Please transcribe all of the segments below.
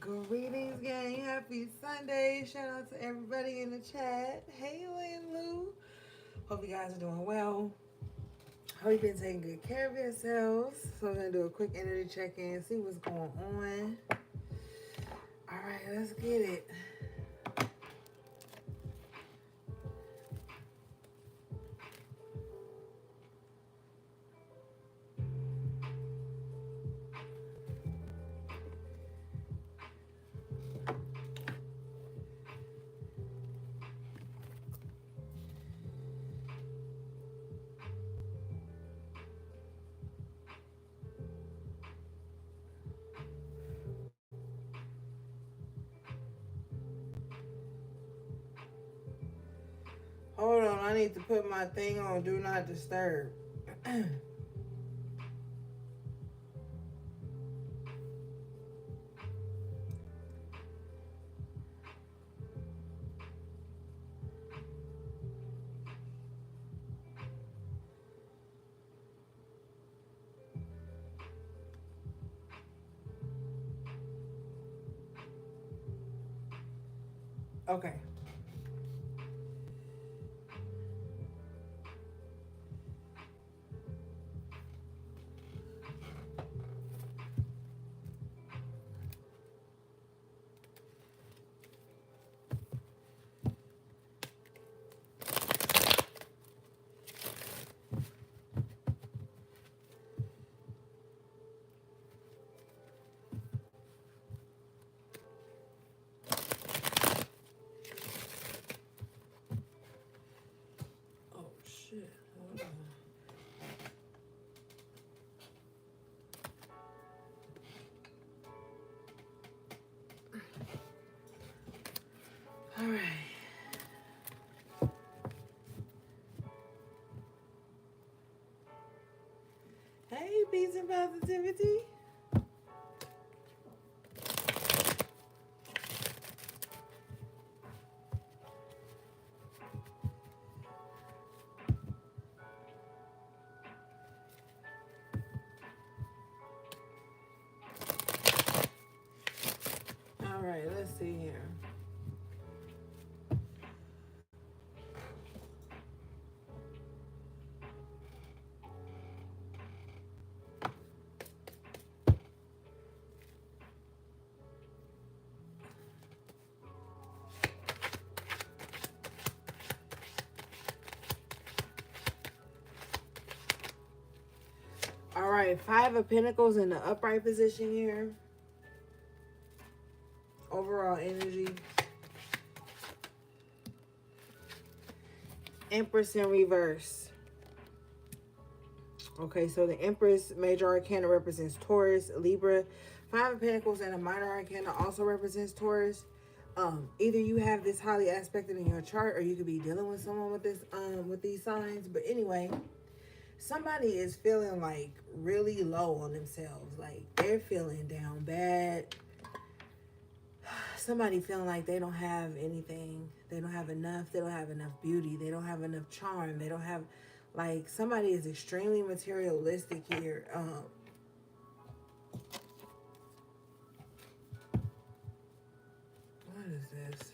Greetings, gang. Happy Sunday. Shout out to everybody in the chat. Hey, and Lou. Hope you guys are doing well. Hope you've been taking good care of yourselves. So, we're going to do a quick energy check in, see what's going on. All right, let's get it. Hold on, I need to put my thing on Do Not Disturb. Okay. Oh, shit. Hold on. All right. Hey, peace and positivity. All right, let's see here. All right, Five of Pentacles in the upright position here. Overall energy. Empress in reverse. Okay, so the Empress major arcana represents Taurus, Libra. Five of Pentacles and the minor arcana also represents Taurus. Either you have this highly aspected in your chart, or you could be dealing with someone with this with these signs. But anyway, somebody is feeling like really low on themselves. Like they're feeling down bad. Somebody feeling like they don't have anything. They don't have enough. They don't have enough beauty. They don't have enough charm. They don't have, like, somebody is extremely materialistic here. What is this?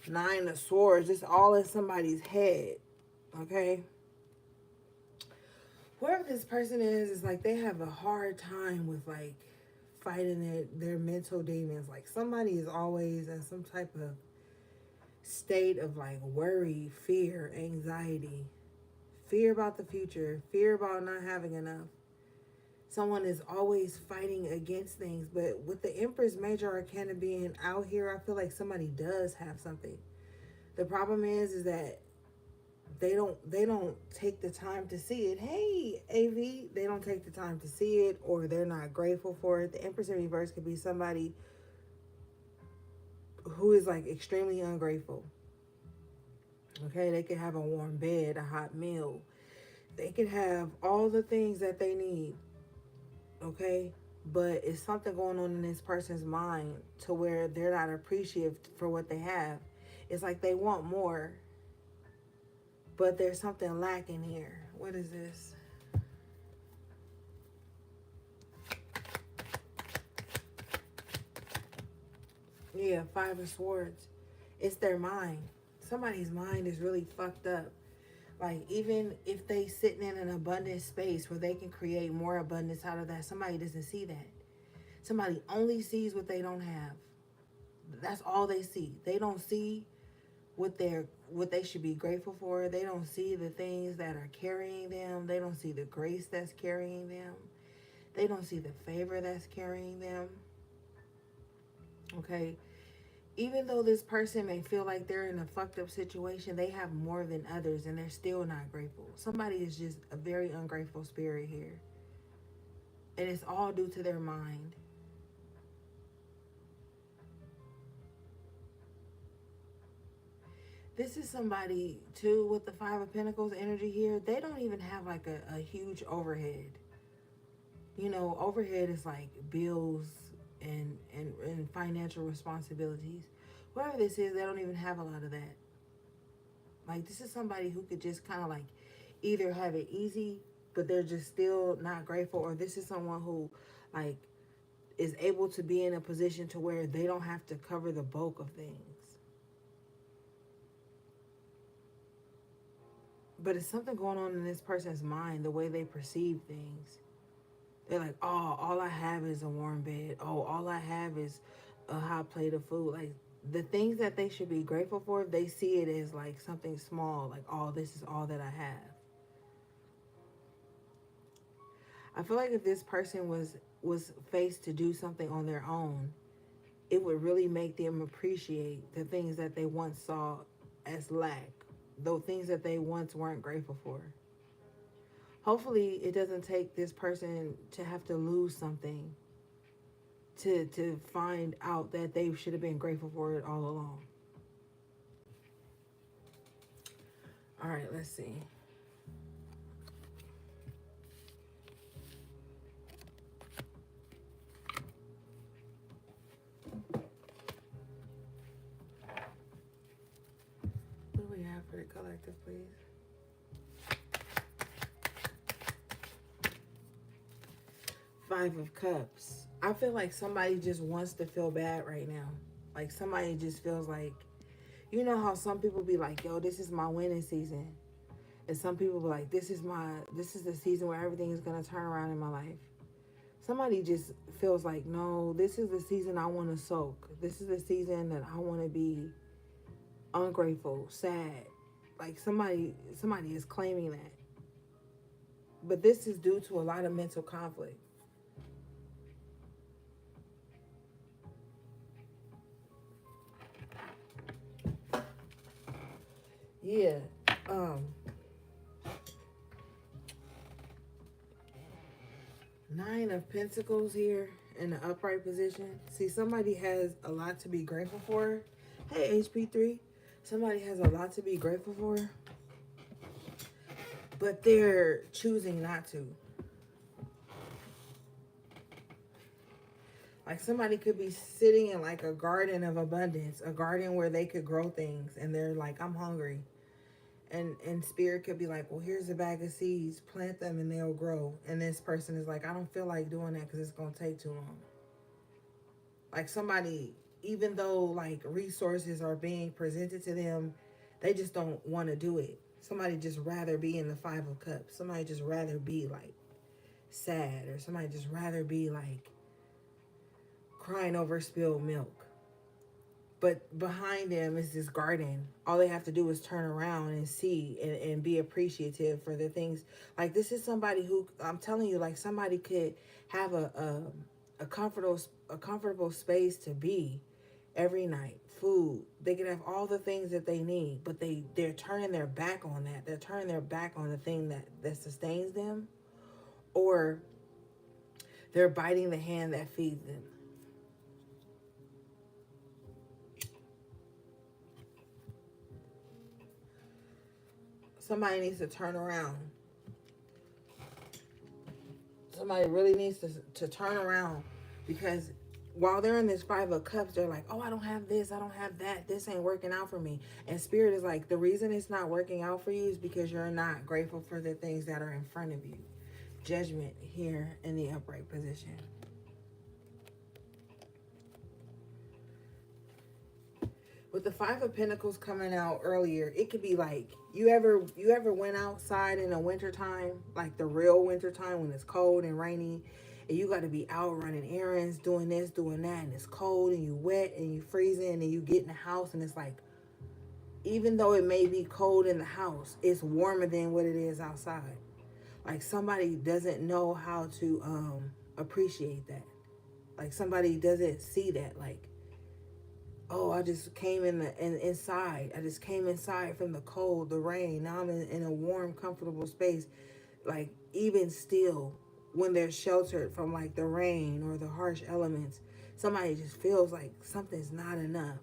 Nine of Swords. It's all in somebody's head. Okay? Whoever this person is like they have a hard time with, like, fighting their mental demons. Like, somebody is always in some type of state of, like, worry, fear, anxiety, fear about the future, fear about not having enough. Someone is always fighting against things. But with the Empress major arcana being out here, I feel like somebody does have something. The problem is that they don't take the time to see it. Hey, AV, they don't take the time to see it, or they're not grateful for it. The Empress in reverse could be somebody who is, like, extremely ungrateful. Okay, they could have a warm bed, a hot meal. They could have all the things that they need. Okay, but it's something going on in this person's mind to where they're not appreciative for what they have. It's like they want more, but there's something lacking here. What is this? Yeah, Five of Swords. It's their mind. Somebody's mind is really fucked up. Like, even if they sitting in an abundant space where they can create more abundance out of that, somebody doesn't see that. Somebody only sees what they don't have. That's all they see. They don't see what they should be grateful for. They don't see the things that are carrying them. They don't see the grace that's carrying them. They don't see the favor that's carrying them. Okay, even though this person may feel like they're in a fucked up situation, they have more than others and they're still not grateful. Somebody is just a very ungrateful spirit here. And it's all due to their mind. This is somebody, too, with the Five of Pentacles energy here. They don't even have like a huge overhead. You know, overhead is like bills and financial responsibilities. Whoever this is, they don't even have a lot of that. Like, this is somebody who could just kind of like either have it easy, but they're just still not grateful, or this is someone who like is able to be in a position to where they don't have to cover the bulk of things. But it's something going on in this person's mind, the way they perceive things. They're like, oh, all I have is a warm bed. Oh, all I have is a hot plate of food. Like, the things that they should be grateful for, they see it as like something small. Like, oh, this is all that I have. I feel like if this person was faced to do something on their own, it would really make them appreciate the things that they once saw as lack, those things that they once weren't grateful for. Hopefully, it doesn't take this person to have to lose something to find out that they should have been grateful for it all along. All right, let's see. What do we have for the collective, please? Five of Cups. I feel like somebody just wants to feel bad right now. Like, somebody just feels like, you know how some people be like, yo, this is my winning season. And some people be like, this is the season where everything is going to turn around in my life. Somebody just feels like, no, this is the season I want to soak. This is the season that I want to be ungrateful, sad. Like, somebody is claiming that. But this is due to a lot of mental conflict. Yeah. Nine of Pentacles here in the upright position. See, somebody has a lot to be grateful for. Hey, HP3. Somebody has a lot to be grateful for, but they're choosing not to. Like, somebody could be sitting in like a garden of abundance, a garden where they could grow things, and they're like, I'm hungry. And spirit could be like, well, here's a bag of seeds, plant them and they'll grow. And this person is like, I don't feel like doing that because it's going to take too long. Like, somebody, even though like resources are being presented to them, they just don't want to do it. Somebody just rather be in the Five of Cups. Somebody just rather be like sad, or somebody just rather be like crying over spilled milk. But behind them is this garden. All they have to do is turn around and see and be appreciative for the things. Like, this is somebody who, I'm telling you, like, somebody could have a comfortable space to be every night. Food. They could have all the things that they need, but they're turning their back on that. They're turning their back on the thing that sustains them, or they're biting the hand that feeds them. Somebody needs to turn around. Somebody really needs to turn around, because while they're in this Five of Cups, they're like, oh, I don't have this, I don't have that, this ain't working out for me. And Spirit is like, the reason it's not working out for you is because you're not grateful for the things that are in front of you. Judgment here in the upright position. With the Five of Pentacles coming out earlier, it could be like, you ever went outside in the wintertime, like the real wintertime when it's cold and rainy, and you got to be out running errands, doing this, doing that, and it's cold and you wet and you freezing, and you get in the house and it's like, even though it may be cold in the house, it's warmer than what it is outside. Like somebody doesn't know how to appreciate that. Like somebody doesn't see that. Like, oh, I just came inside. I just came inside from the cold, the rain. Now I'm in a warm, comfortable space. Like, even still, when they're sheltered from like the rain or the harsh elements, somebody just feels like something's not enough.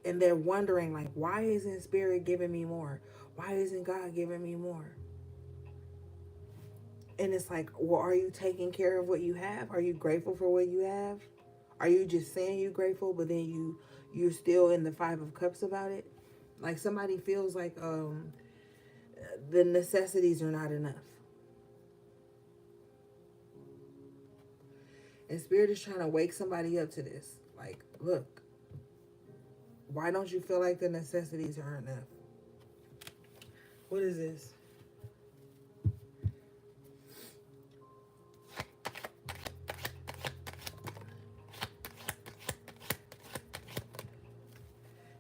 And they're wondering, like, why isn't Spirit giving me more? Why isn't God giving me more? And it's like, well, are you taking care of what you have? Are you grateful for what you have? Are you just saying you're grateful, but then you're still in the Five of Cups about it? Like somebody feels like the necessities are not enough. And Spirit is trying to wake somebody up to this. Like, look, why don't you feel like the necessities are enough? What is this?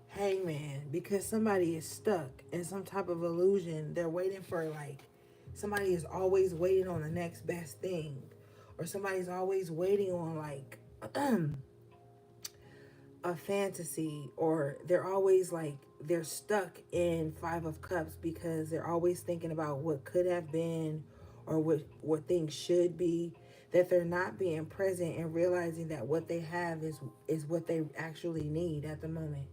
Hangman, because somebody is stuck in some type of illusion. They're waiting for, like, somebody is always waiting on the next best thing, or somebody's always waiting on like a fantasy, or they're always like, they're stuck in Five of Cups because they're always thinking about what could have been, or what things should be, that they're not being present and realizing that what they have is what they actually need at the moment.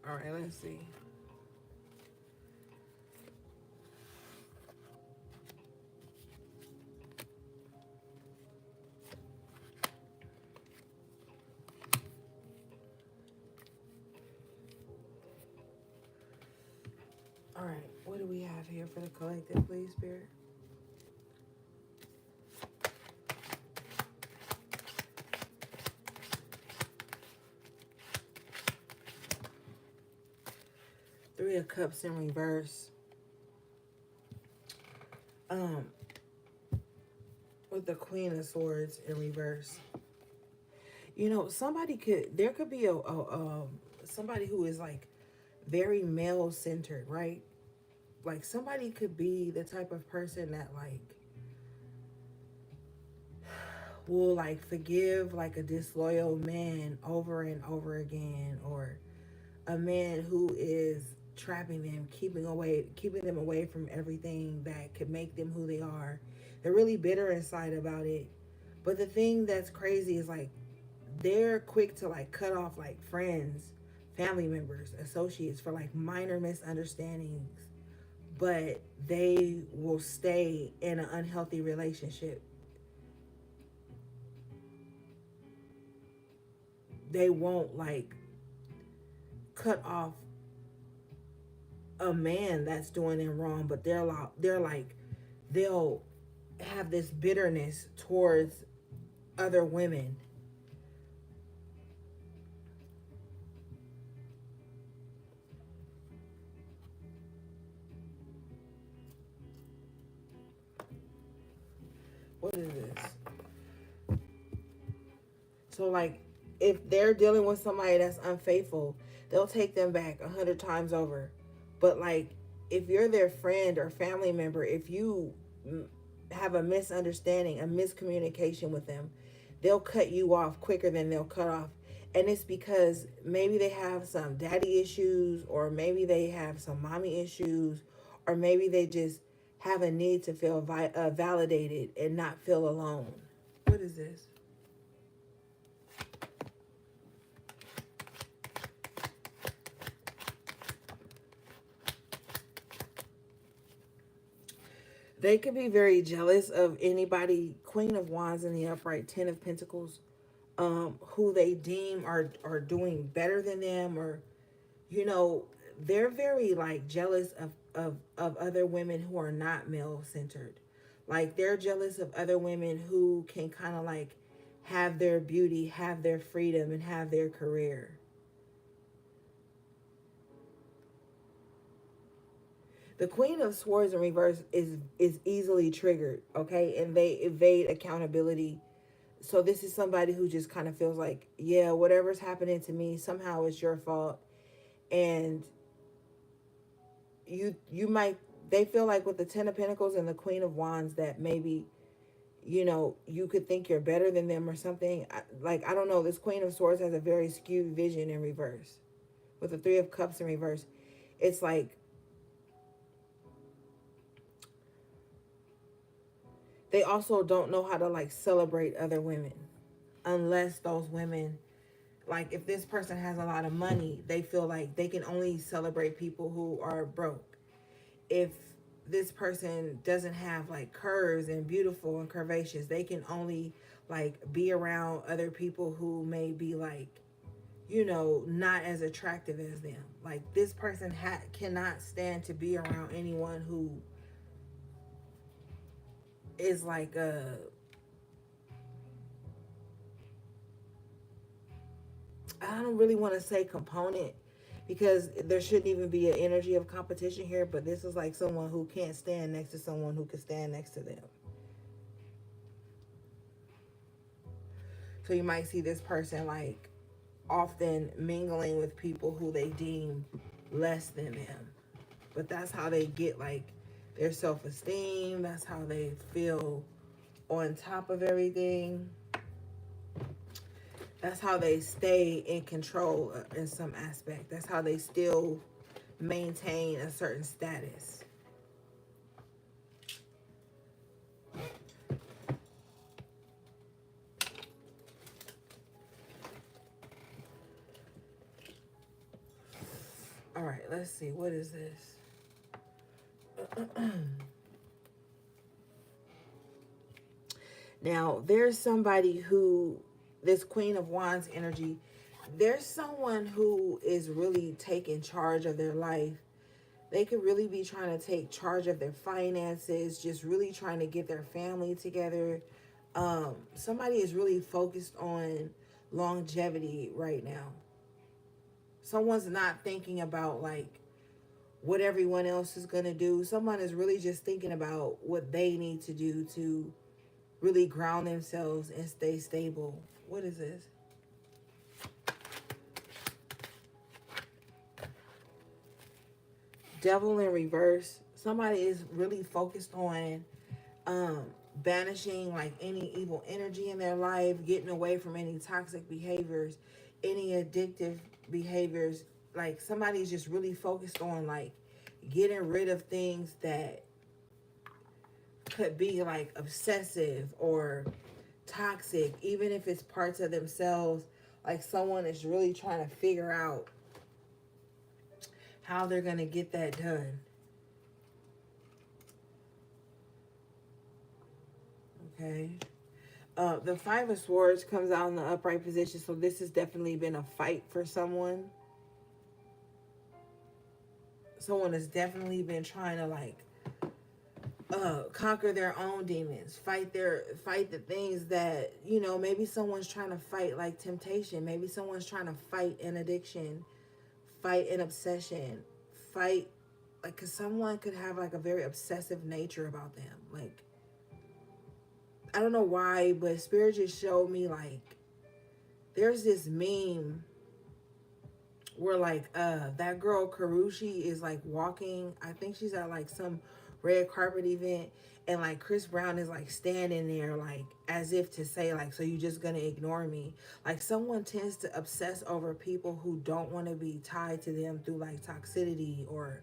All right, let's see. All right, what do we have here for the collective, please, Spirit? Three of Cups in reverse. With the Queen of Swords in reverse. You know, there could be somebody who is like very male centered, right? Like somebody could be the type of person that like will like forgive like a disloyal man over and over again, or a man who is trapping them, keeping them away from everything that could make them who they are. They're really bitter inside about it. But the thing that's crazy is like they're quick to like cut off like friends, family members, associates for like minor misunderstandings, but they will stay in an unhealthy relationship. They won't like cut off a man that's doing them wrong, but they'll have this bitterness towards other women. What is this? So like if they're dealing with somebody that's unfaithful, they'll take them back 100 times over. But like if you're their friend or family member, if you have a misunderstanding, a miscommunication with them, they'll cut you off quicker than they'll cut off. And it's because maybe they have some daddy issues, or maybe they have some mommy issues, or maybe they just have a need to feel validated and not feel alone. What is this? They could be very jealous of anybody, Queen of Wands in the upright, Ten of Pentacles, who they deem are doing better than them, or you know, they're very like jealous of other women who are not male centered. Like they're jealous of other women who can kind of like have their beauty, have their freedom, and have their career. The Queen of Swords in reverse is easily triggered, okay? And they evade accountability. So this is somebody who just kind of feels like, yeah, whatever's happening to me, somehow it's your fault. And you might, they feel like with the Ten of Pentacles and the Queen of Wands that maybe, you know, you could think you're better than them or something. Like, I don't know, this Queen of Swords has a very skewed vision in reverse. With the Three of Cups in reverse, it's like they also don't know how to like celebrate other women unless those women, like if this person has a lot of money, they feel like they can only celebrate people who are broke. If this person doesn't have like curves and beautiful and curvaceous, they can only like be around other people who may be like, you know, not as attractive as them. Like this person cannot stand to be around anyone who is like I don't really want to say component because there shouldn't even be an energy of competition here, but this is like someone who can't stand next to someone who can stand next to them. So you might see this person like often mingling with people who they deem less than them. But that's how they get like their self-esteem. That's how they feel on top of everything. That's how they stay in control in some aspect. That's how they still maintain a certain status. All right, let's see. What is this? Now, there's somebody who, this Queen of Wands energy, there's someone who is really taking charge of their life. They could really be trying to take charge of their finances, just really trying to get their family together. Somebody is really focused on longevity right now. Someone's not thinking about like what everyone else is going to do. Someone is really just thinking about what they need to do to really ground themselves and stay stable. What is this? Devil in reverse. Somebody is really focused on banishing like any evil energy in their life, getting away from any toxic behaviors, any addictive behaviors. Like somebody's just really focused on like getting rid of things that could be like obsessive or toxic, even if it's parts of themselves. Like someone is really trying to figure out how they're going to get that done. Okay. The Five of Swords comes out in the upright position, so this has definitely been a fight for someone. Someone has definitely been trying to like conquer their own demons, fight the things that, you know, maybe someone's trying to fight like temptation, maybe someone's trying to fight an addiction, fight an obsession, fight like, because someone could have like a very obsessive nature about them. Like, I don't know why, but Spirit just showed me like there's this meme where like that girl Karushi is like walking, I think she's at like some red carpet event, and like Chris Brown is like standing there like as if to say like, so you just gonna ignore me. Like someone tends to obsess over people who don't want to be tied to them through like toxicity or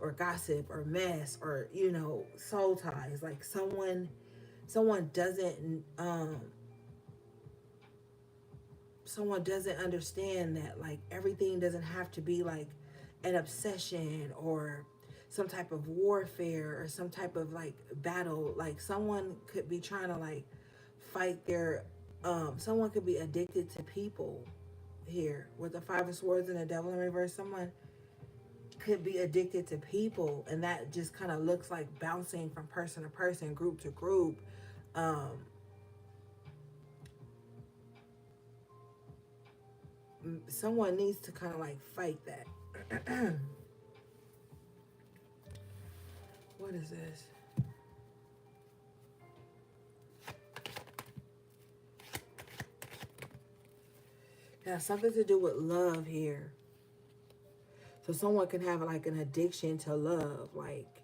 or gossip or mess or, soul ties. Like someone doesn't understand that like everything doesn't have to be like an obsession or some type of warfare or some type of like battle. Like someone could be trying to like fight their someone could be addicted to people here with the five of swords and the devil in reverse. Someone could be addicted to people, and that just kind of looks like bouncing from person to person, group to group. um Someone needs to kind of like fight that. What is this? It has something to do with love here. So someone can have like an addiction to love, like,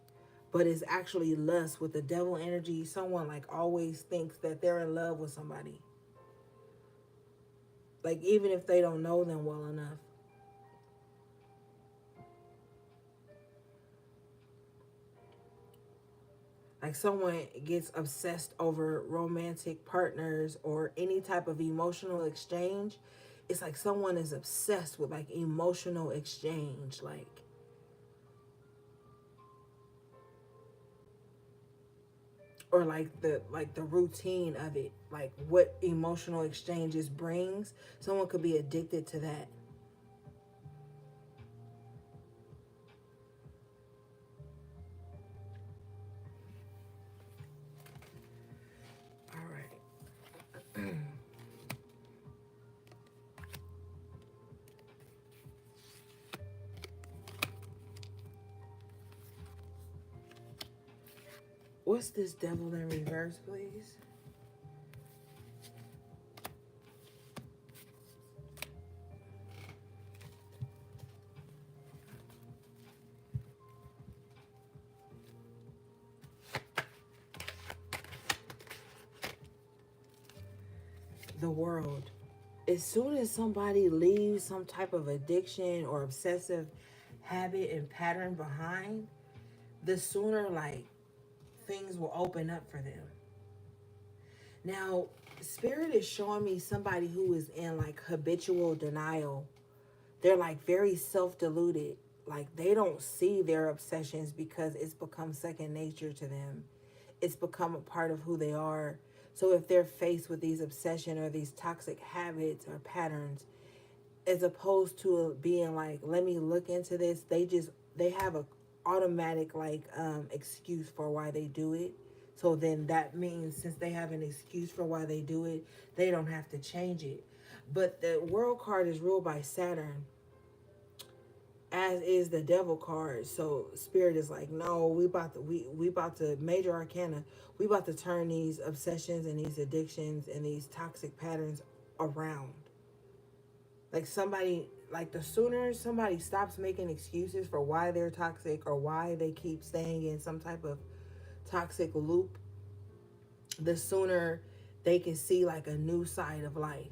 but it's actually lust with the devil energy. Someone like always thinks that they're in love with somebody, like even if they don't know them well enough. Like someone gets obsessed over romantic partners or any type of emotional exchange. It's like someone is obsessed with like emotional exchange, or like the routine of it, like what emotional exchanges brings. Someone could be addicted to that. All right. What's this devil in reverse, please? The world. As soon as somebody leaves some type of addiction or obsessive habit and pattern behind, the sooner like things will open up for them. Now, spirit is showing me somebody who is in like habitual denial. They're like very self-deluded. Like they don't see their obsessions because it's become second nature to them. It's become a part of who they are. So if they're faced with these obsession or these toxic habits or patterns, as opposed to being like, let me look into this, they have a automatic like excuse for why they do it. So then that means since they have an excuse for why they do it, they don't have to change it. But the world card is ruled by Saturn, as is the devil card. So spirit is like, no, we about to major arcana, we about to turn these obsessions and these addictions and these toxic patterns around. Like somebody, like the sooner somebody stops making excuses for why they're toxic or why they keep staying in some type of toxic loop, the sooner they can see like a new side of life.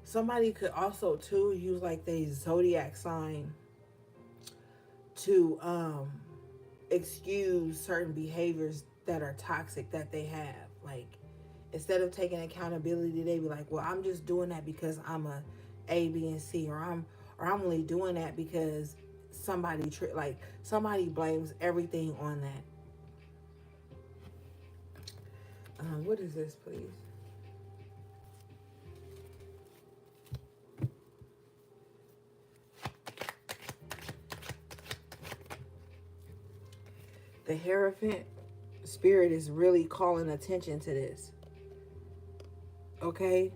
Somebody could also too use like the zodiac sign to excuse certain behaviors that are toxic that they have. Like instead of taking accountability, they be like, well, I'm just doing that because I'm a B and C, or I'm only doing that because like somebody blames everything on that. What is this, please? The Hierophant spirit is really calling attention to this. Okay?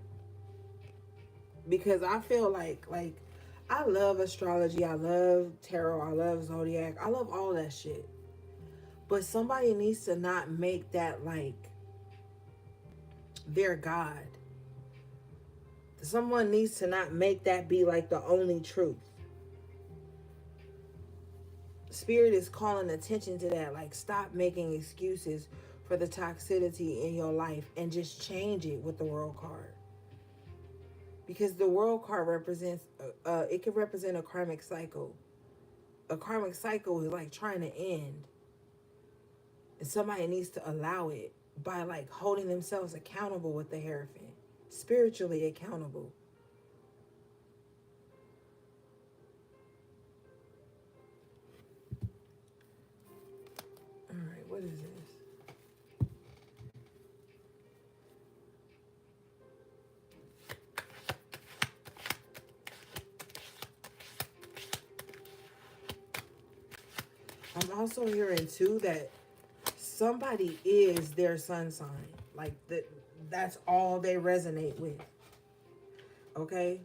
Because I feel like I love astrology, I love tarot, I love zodiac, I love all that shit. But somebody needs to not make that like their God. Someone needs to not make that be like the only truth. Spirit is calling attention to that. Like, stop making excuses for the toxicity in your life and just change it with the world card. Because the world card represents, it can represent a karmic cycle. A karmic cycle is like trying to end. And somebody needs to allow it by like holding themselves accountable with the Hierophant. Spiritually accountable. All right, what is this? I'm also hearing too that somebody is their sun sign. Like that's all they resonate with. Okay?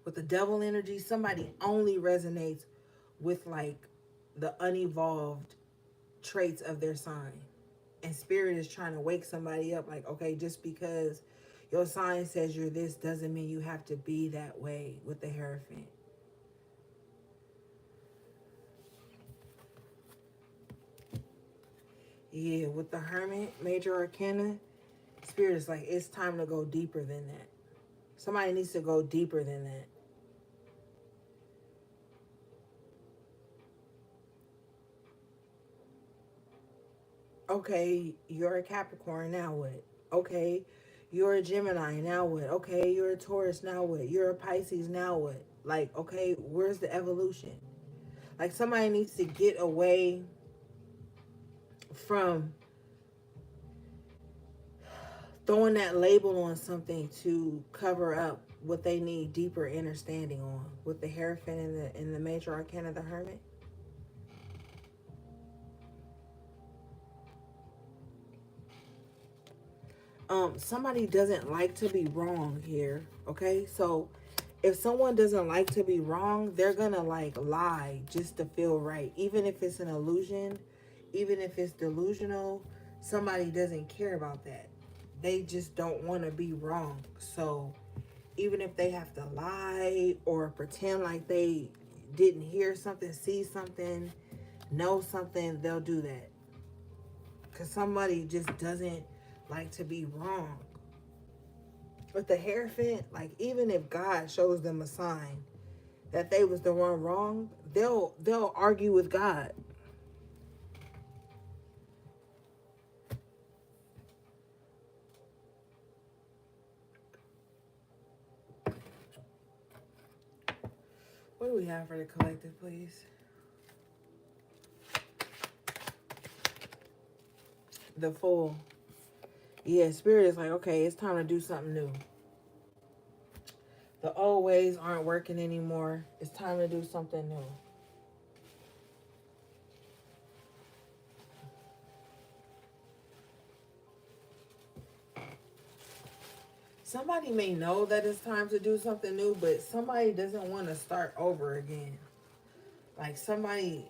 With the devil energy, somebody only resonates with like the unevolved traits of their sign. And spirit is trying to wake somebody up like, okay, just because your sign says you're this doesn't mean you have to be that way with the Hierophant. Yeah, with the Hermit, Major Arcana, Spirit is like, it's time to go deeper than that. Somebody needs to go deeper than that. Okay, you're a Capricorn, now what? Okay, you're a Gemini, now what? Okay, you're a Taurus, now what? You're a Pisces, now what? Like, okay, where's the evolution? Like, somebody needs to get away from throwing that label on something to cover up what they need deeper understanding on with the Hierophant and the Major Arcana, the Hermit. Somebody doesn't like to be wrong here. Okay, so if someone doesn't like to be wrong, they're gonna like lie just to feel right, even if it's an illusion, even if it's delusional. Somebody doesn't care about that. They just don't want to be wrong. So even if they have to lie or pretend like they didn't hear something, see something, know something, they'll do that. Because somebody just doesn't like to be wrong. But the Hierophant, like, even if God shows them a sign that they was the one wrong, they'll argue with God. What do we have for the collective, please? The Fool. Yeah, Spirit is like, okay, it's time to do something new. The old ways aren't working anymore. It's time to do something new. Somebody may know that it's time to do something new, but somebody doesn't want to start over again. Like, somebody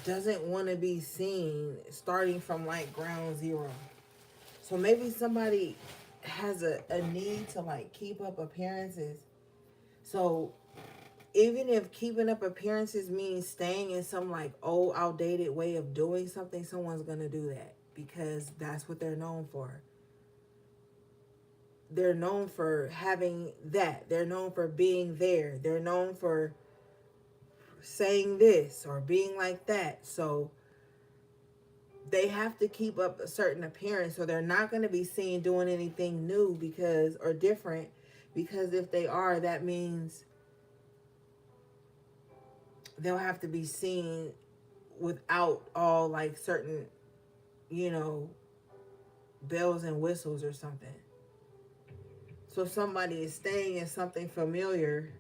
doesn't want to be seen starting from like ground zero. So maybe somebody has a need to like keep up appearances. So even if keeping up appearances means staying in some like old outdated way of doing something, someone's gonna do that because that's what they're known for. They're known for having that. They're known for being there. They're known for saying this or being like that. So they have to keep up a certain appearance. So they're not going to be seen doing anything new because, or different, because if they are, that means they'll have to be seen without all like certain, you know, bells and whistles or something. So somebody is staying in something familiar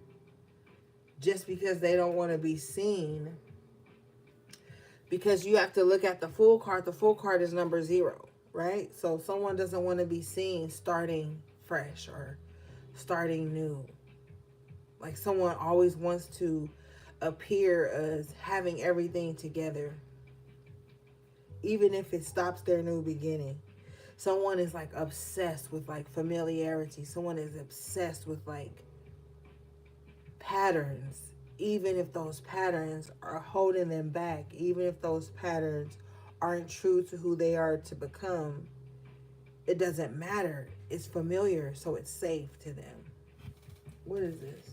just because they don't want to be seen. Because you have to look at the Fool card. The Fool card is number 0, right? So someone doesn't want to be seen starting fresh or starting new. Like, someone always wants to appear as having everything together, even if it stops their new beginning. Someone is like obsessed with like familiarity. Someone is obsessed with like patterns, even if those patterns are holding them back, even if those patterns aren't true to who they are to become, it doesn't matter. It's familiar, so it's safe to them. What is this?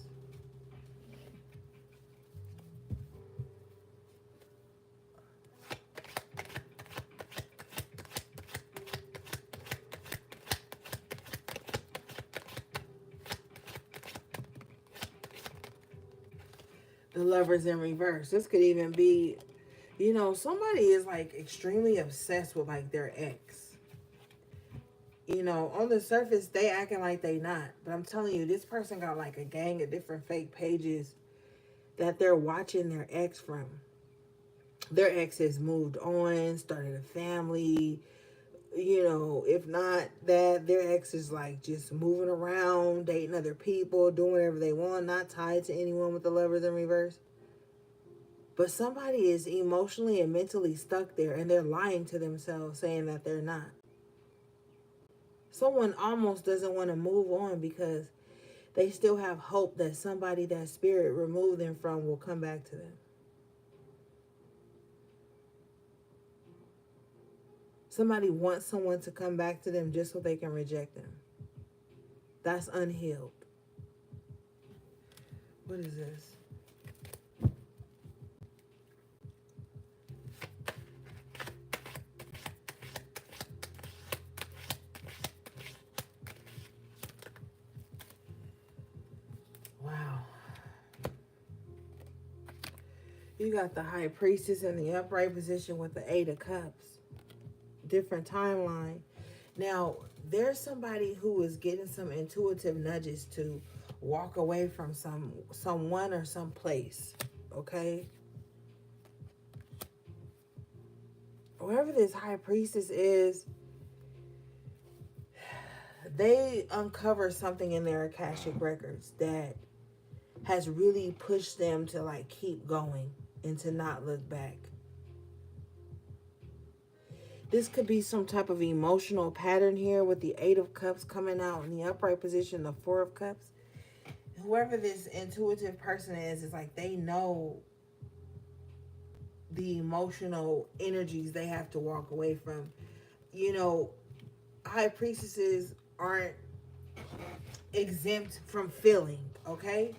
The Lovers in reverse. This could even be, somebody is like extremely obsessed with like their ex. On the surface they acting like they not, but I'm telling you, this person got like a gang of different fake pages that they're watching their ex from. Their ex has moved on, started a family. If not that, their ex is like just moving around, dating other people, doing whatever they want, not tied to anyone with the Lovers in reverse. But somebody is emotionally and mentally stuck there, and they're lying to themselves saying that they're not. Someone almost doesn't want to move on because they still have hope that somebody that spirit removed them from will come back to them. Somebody wants someone to come back to them just so they can reject them. That's unhealed. What is this? Wow. You got the High Priestess in the upright position with the Eight of Cups. Different timeline. Now, there's somebody who is getting some intuitive nudges to walk away from someone or some place. Okay? Whoever this High Priestess is, they uncover something in their Akashic records that has really pushed them to like keep going and to not look back. This could be some type of emotional pattern here with the Eight of Cups coming out in the upright position, the Four of Cups. Whoever this intuitive person is like they know the emotional energies they have to walk away from. High priestesses aren't exempt from feeling, okay?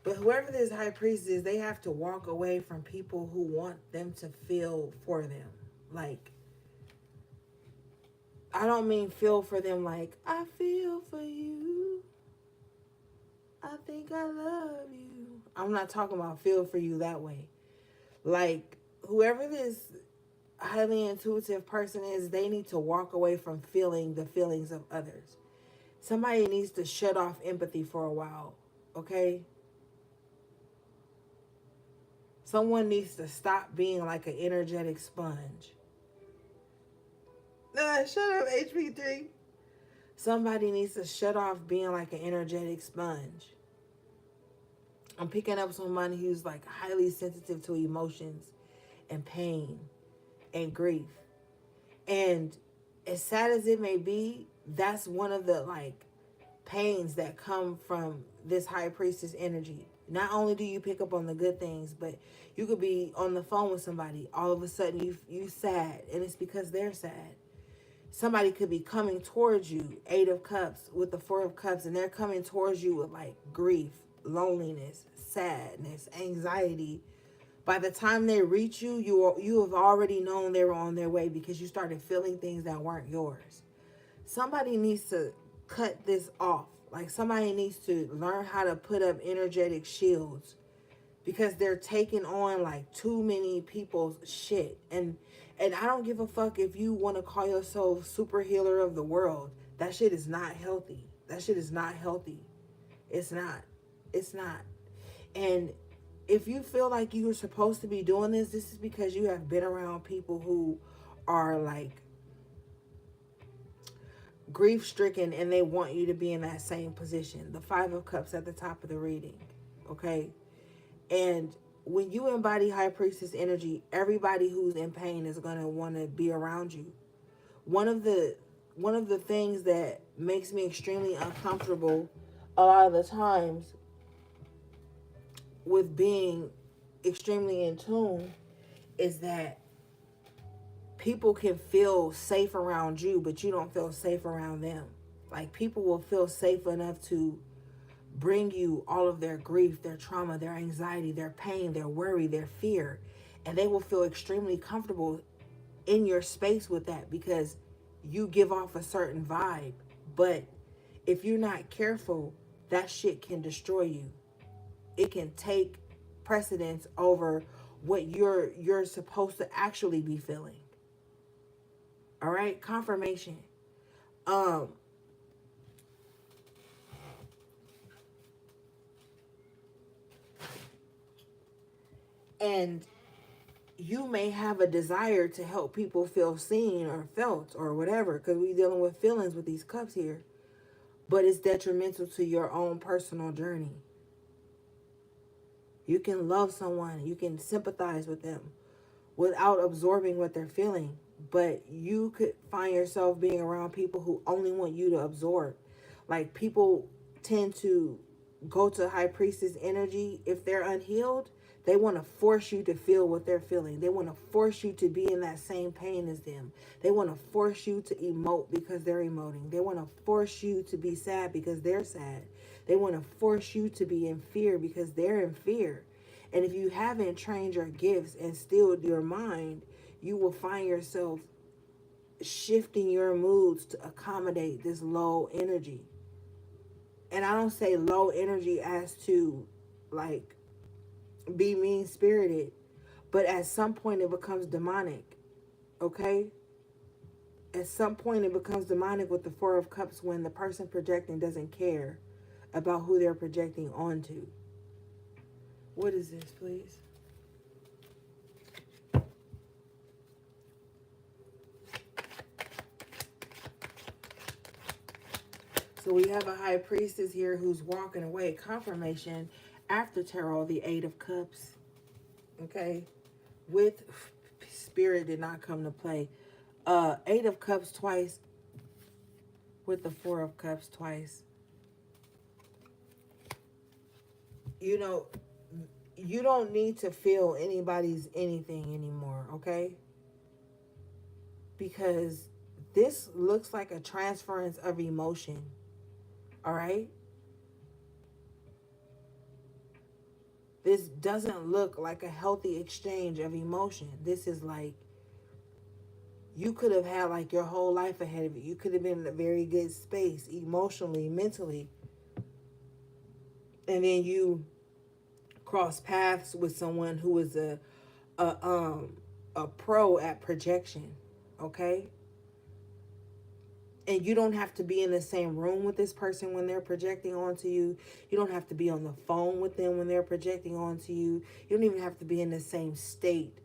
But whoever this high priest is, they have to walk away from people who want them to feel for them. Like, I don't mean feel for them like, I feel for you. I think I love you. I'm not talking about feel for you that way. Like, whoever this highly intuitive person is, they need to walk away from feeling the feelings of others. Somebody needs to shut off empathy for a while, okay? Someone needs to stop being like an energetic sponge. Shut up, HP3. Somebody needs to shut off being like an energetic sponge. I'm picking up somebody who's like highly sensitive to emotions and pain and grief. And as sad as it may be, that's one of the like pains that come from this high priestess energy. Not only do you pick up on the good things, but you could be on the phone with somebody. All of a sudden you sad, and it's because they're sad. Somebody could be coming towards you, Eight of Cups with the Four of Cups, and they're coming towards you with like grief, loneliness, sadness, anxiety. By the time they reach you, you have already known they were on their way because you started feeling things that weren't yours. Somebody needs to cut this off. Like, somebody needs to learn how to put up energetic shields because they're taking on like too many people's shit. And I don't give a fuck if you want to call yourself super healer of the world. That shit is not healthy. That shit is not healthy. It's not. It's not. And if you feel like you were supposed to be doing this is because you have been around people who are like grief stricken and they want you to be in that same position. The Five of Cups at the top of the reading. Okay? And when you embody high priestess energy, everybody who's in pain is going to want to be around you. One of the things that makes me extremely uncomfortable a lot of the times with being extremely in tune is that people can feel safe around you, but you don't feel safe around them. Like, people will feel safe enough to bring you all of their grief, their trauma, their anxiety, their pain, their worry, their fear. And they will feel extremely comfortable in your space with that because you give off a certain vibe. But if you're not careful, that shit can destroy you. It can take precedence over what you're supposed to actually be feeling. All right, confirmation. Um and you may have a desire to help people feel seen or felt or whatever, because we're dealing with feelings with these cups here, but it's detrimental to your own personal journey. You can love someone, you can sympathize with them without absorbing what they're feeling, but you could find yourself being around people who only want you to absorb. Like, people tend to go to high priestess energy if they're unhealed. They want to force you to feel what they're feeling. They want to force you to be in that same pain as them. They want to force you to emote because they're emoting. They want to force you to be sad because they're sad. They want to force you to be in fear because they're in fear. And if you haven't trained your gifts and stilled your mind, you will find yourself shifting your moods to accommodate this low energy. And I don't say low energy as to, like, be mean spirited, but at some point it becomes demonic. Okay? At some point it becomes demonic with the Four of Cups when the person projecting doesn't care about who they're projecting onto. What is this, please? So we have a high priestess here who's walking away. Confirmation after tarot, the Eight of Cups. Okay? With spirit did not come to play. Eight of Cups twice with the Four of Cups twice. You know, you don't need to feel anybody's anything anymore, okay? Because this looks like a transference of emotion. All right? This doesn't look like a healthy exchange of emotion. This is like, you could have had like your whole life ahead of you. You could have been in a very good space emotionally, mentally. And then you cross paths with someone who is a pro at projection, okay? And you don't have to be in the same room with this person when they're projecting onto you. You don't have to be on the phone with them when they're projecting onto you. You don't even have to be in the same state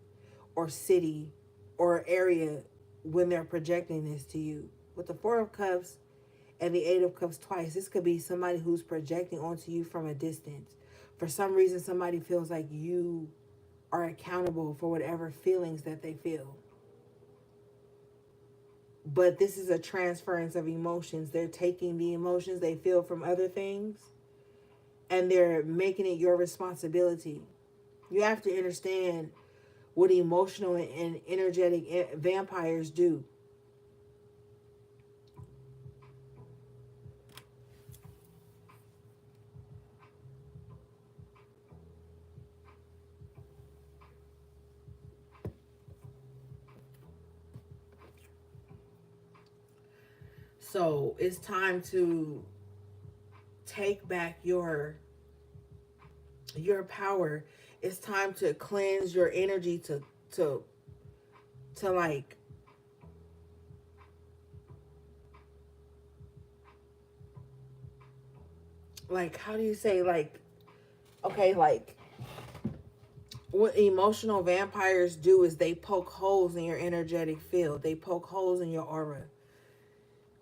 or city or area when they're projecting this to you. With the Four of Cups and the Eight of Cups twice, this could be somebody who's projecting onto you from a distance. For some reason, somebody feels like you are accountable for whatever feelings that they feel. But this is a transference of emotions. They're taking the emotions they feel from other things and they're making it your responsibility. You have to understand what emotional and energetic vampires do. So it's time to take back your power. It's time to cleanse your energy to like how do you say, like, okay, like what emotional vampires do is they poke holes in your energetic field. They poke holes in your aura.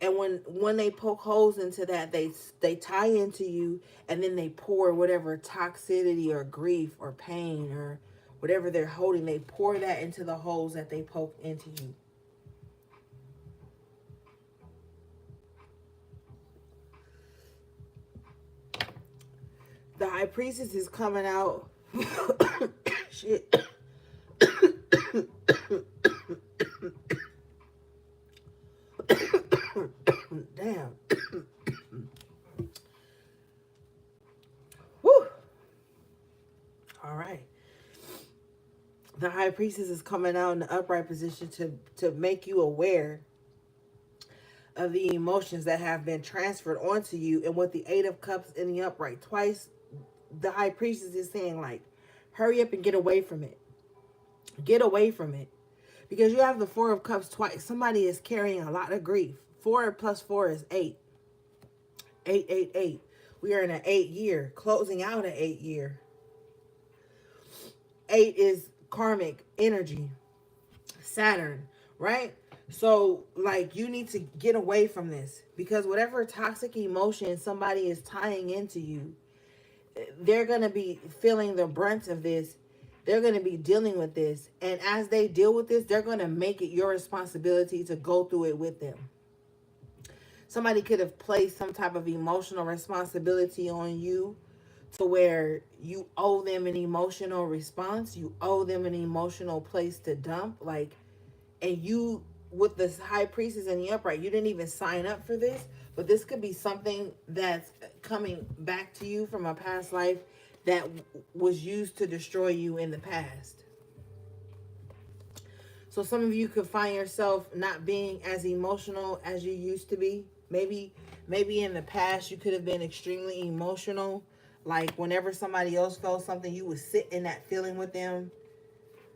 And when they poke holes into that, they tie into you, and then they pour whatever toxicity or grief or pain or whatever they're holding, they pour that into the holes that they poked into you. The high priestess is coming out. Shit. Damn. Woo. All right. The high priestess is coming out in the upright position to make you aware of the emotions that have been transferred onto you. And with the Eight of Cups in the upright twice, the high priestess is saying, like, hurry up and get away from it. Get away from it. Because you have the Four of Cups twice. Somebody is carrying a lot of grief. 4 plus 4 is 8. 8, 8, 8. We are in an 8 year, closing out an 8 year. 8 is karmic energy. Saturn, right? So, like, you need to get away from this. Because whatever toxic emotion somebody is tying into you, they're going to be feeling the brunt of this. They're going to be dealing with this. And as they deal with this, they're going to make it your responsibility to go through it with them. Somebody could have placed some type of emotional responsibility on you to where you owe them an emotional response. You owe them an emotional place to dump. Like, and you, with this high priestess in the upright, you didn't even sign up for this. But this could be something that's coming back to you from a past life that was used to destroy you in the past. So some of you could find yourself not being as emotional as you used to be. Maybe in the past you could have been extremely emotional. Like whenever somebody else felt something, you would sit in that feeling with them.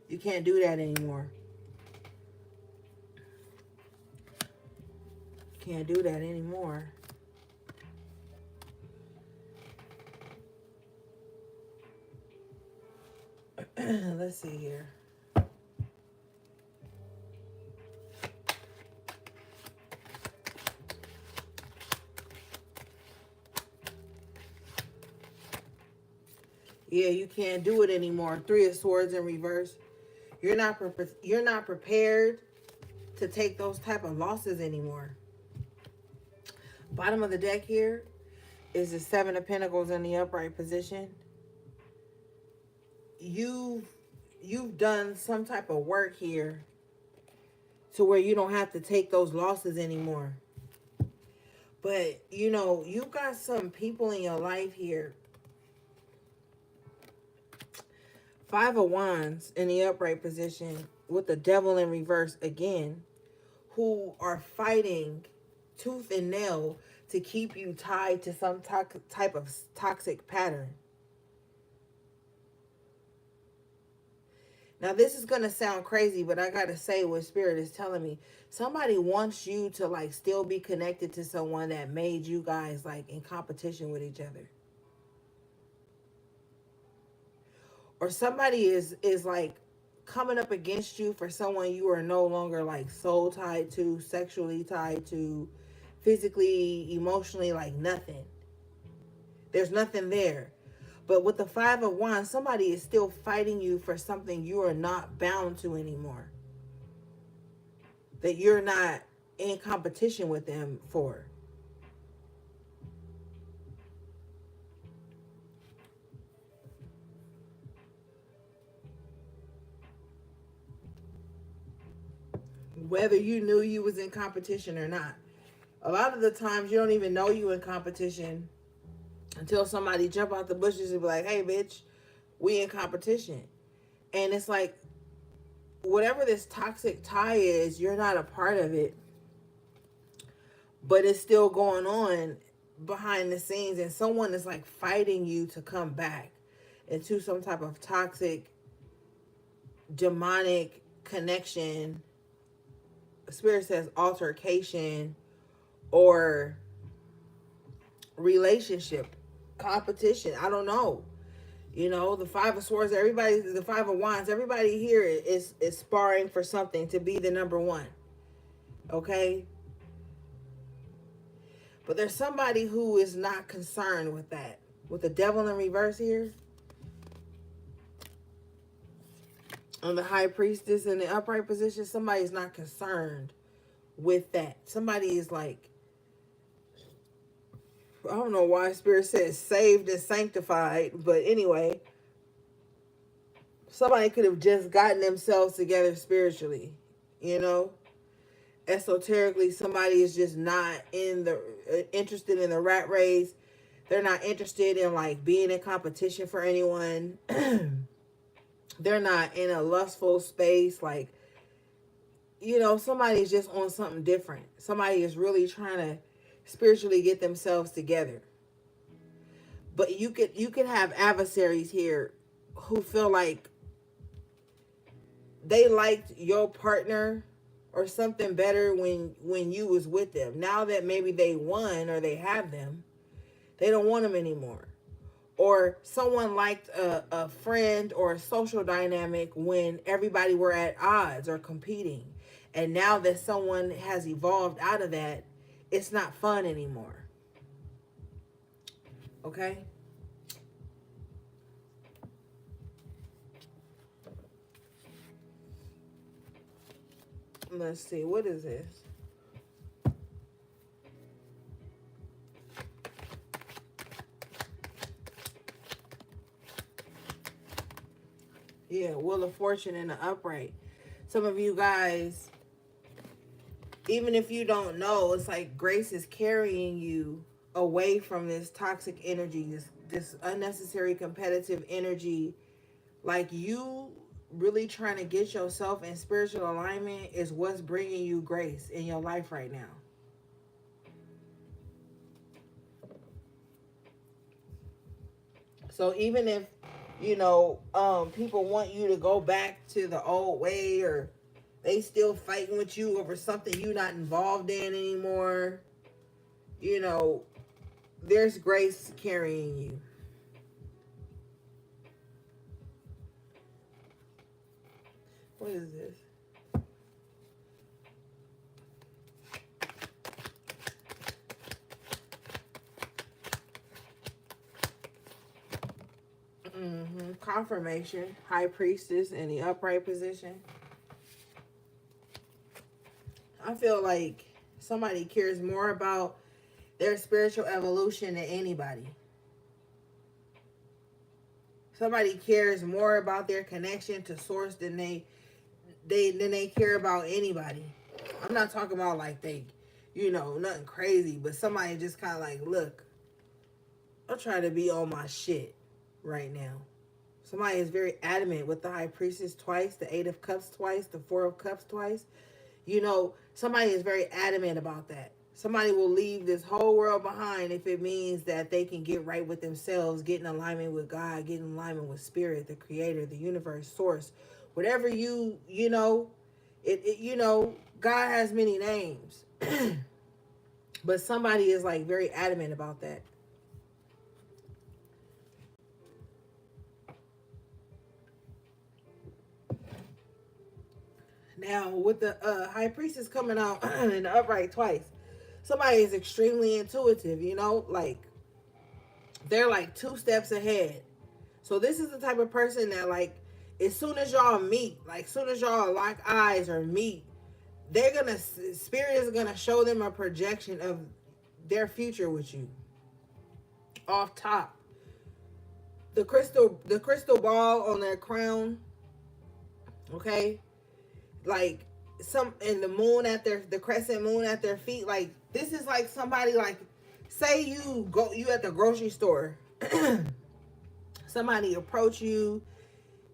You can't do that anymore. Can't do that anymore. Let's see here. Yeah, you can't do it anymore. 3 of Swords in reverse. You're not prepared to take those type of losses anymore. Bottom of the deck here is the 7 of Pentacles in the upright position. You've done some type of work here to where you don't have to take those losses anymore. But, you know, you've got some people in your life here. 5 of Wands in the upright position with the Devil in reverse again, who are fighting tooth and nail to keep you tied to some type of toxic pattern. Now, this is going to sound crazy, but I got to say what Spirit is telling me. Somebody wants you to, like, still be connected to someone that made you guys, like, in competition with each other. Or somebody is like, coming up against you for someone you are no longer, like, soul tied to, sexually tied to, physically, emotionally, like, nothing. There's nothing there. But with the 5 of Wands, somebody is still fighting you for something you are not bound to anymore. That you're not in competition with them for. Whether you knew you was in competition or not. A lot of the times you don't even know you in competition until somebody jump out the bushes and be like, hey, bitch, we in competition. And it's like, whatever this toxic tie is, you're not a part of it. But it's still going on behind the scenes. And someone is like fighting you to come back into some type of toxic, demonic connection. Spirit says altercation or relationship, competition. I don't know. You know, the 5 of Swords, everybody, the 5 of Wands, everybody here is sparring for something to be the number one. Okay? But there's somebody who is not concerned with that. With the Devil in reverse here. On the High Priestess in the upright position, somebody's not concerned with that. Somebody is like, I don't know why Spirit says saved and sanctified, but anyway, somebody could have just gotten themselves together spiritually, you know. Esoterically, somebody is just not in the interested in the rat race. They're not interested in like being in competition for anyone. They're not in a lustful space. Like, you know, somebody is just on something different. Somebody is really trying to spiritually get themselves together. But you could have adversaries here who feel like they liked your partner or something better when you was with them. Now that maybe they won or they have them, they don't want them anymore. Or someone liked a friend or a social dynamic when everybody were at odds or competing. And now that someone has evolved out of that, it's not fun anymore. Okay? Let's see. What is this? Yeah, Wheel of Fortune in the upright. Some of you guys, even if you don't know, it's like grace is carrying you away from this toxic energy, this unnecessary competitive energy. Like, you really trying to get yourself in spiritual alignment is what's bringing you grace in your life right now. So even if, you know, people want you to go back to the old way, or they still fighting with you over something you're not involved in anymore, you know, there's grace carrying you. What is this? Confirmation. High Priestess in the upright position. I feel like somebody cares more about their spiritual evolution than anybody. Somebody cares more about their connection to source than they care about anybody. I'm not talking about like they, you know, nothing crazy, but somebody just kind of like, look, I'm trying to be on my shit right now. Somebody is very adamant with the High Priestess twice, the Eight of Cups twice, the Four of Cups twice. You know, somebody is very adamant about that. Somebody will leave this whole world behind if it means that they can get right with themselves, get in alignment with God, get in alignment with Spirit, the Creator, the universe, Source, whatever you know. You know, God has many names, but somebody is like very adamant about that. Now, with the High Priestess coming out in the upright twice, somebody is extremely intuitive, you know, like they're like two steps ahead. So this is the type of person that, like, as soon as y'all meet, like as soon as y'all lock eyes or meet, they're gonna, Spirit is gonna show them a projection of their future with you. Off top, the crystal ball on their crown, okay, like some, and the moon at the crescent moon at their feet. Like, this is like somebody, like, say you at the grocery store, somebody approach you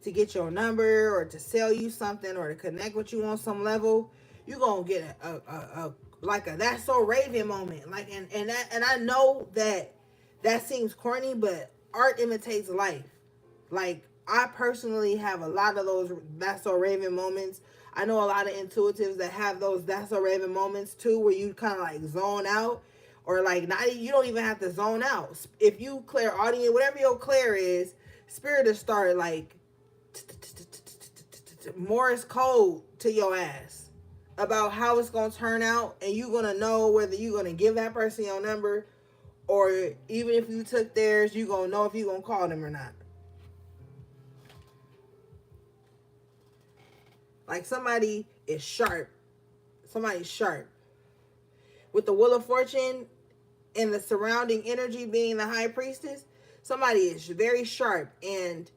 to get your number or to sell you something or to connect with you on some level. You gonna get a like a That's So Raven moment. Like, and I know that seems corny, but art imitates life. Like, I personally have a lot of those That's So Raven moments. I know a lot of intuitives that have those That's So Raven moments too, where you kind of like zone out, or like, not, you don't even have to zone out. If you clear audience, whatever your clear is, Spirit will start like Morse code to your ass about how it's gonna turn out, and you're gonna know whether you're gonna give that person your number, or even if you took theirs, you gonna know if you're gonna call them or not. Like, somebody is sharp. Somebody's sharp. With the Wheel of Fortune, and the surrounding energy being the high priestess, somebody is very sharp, and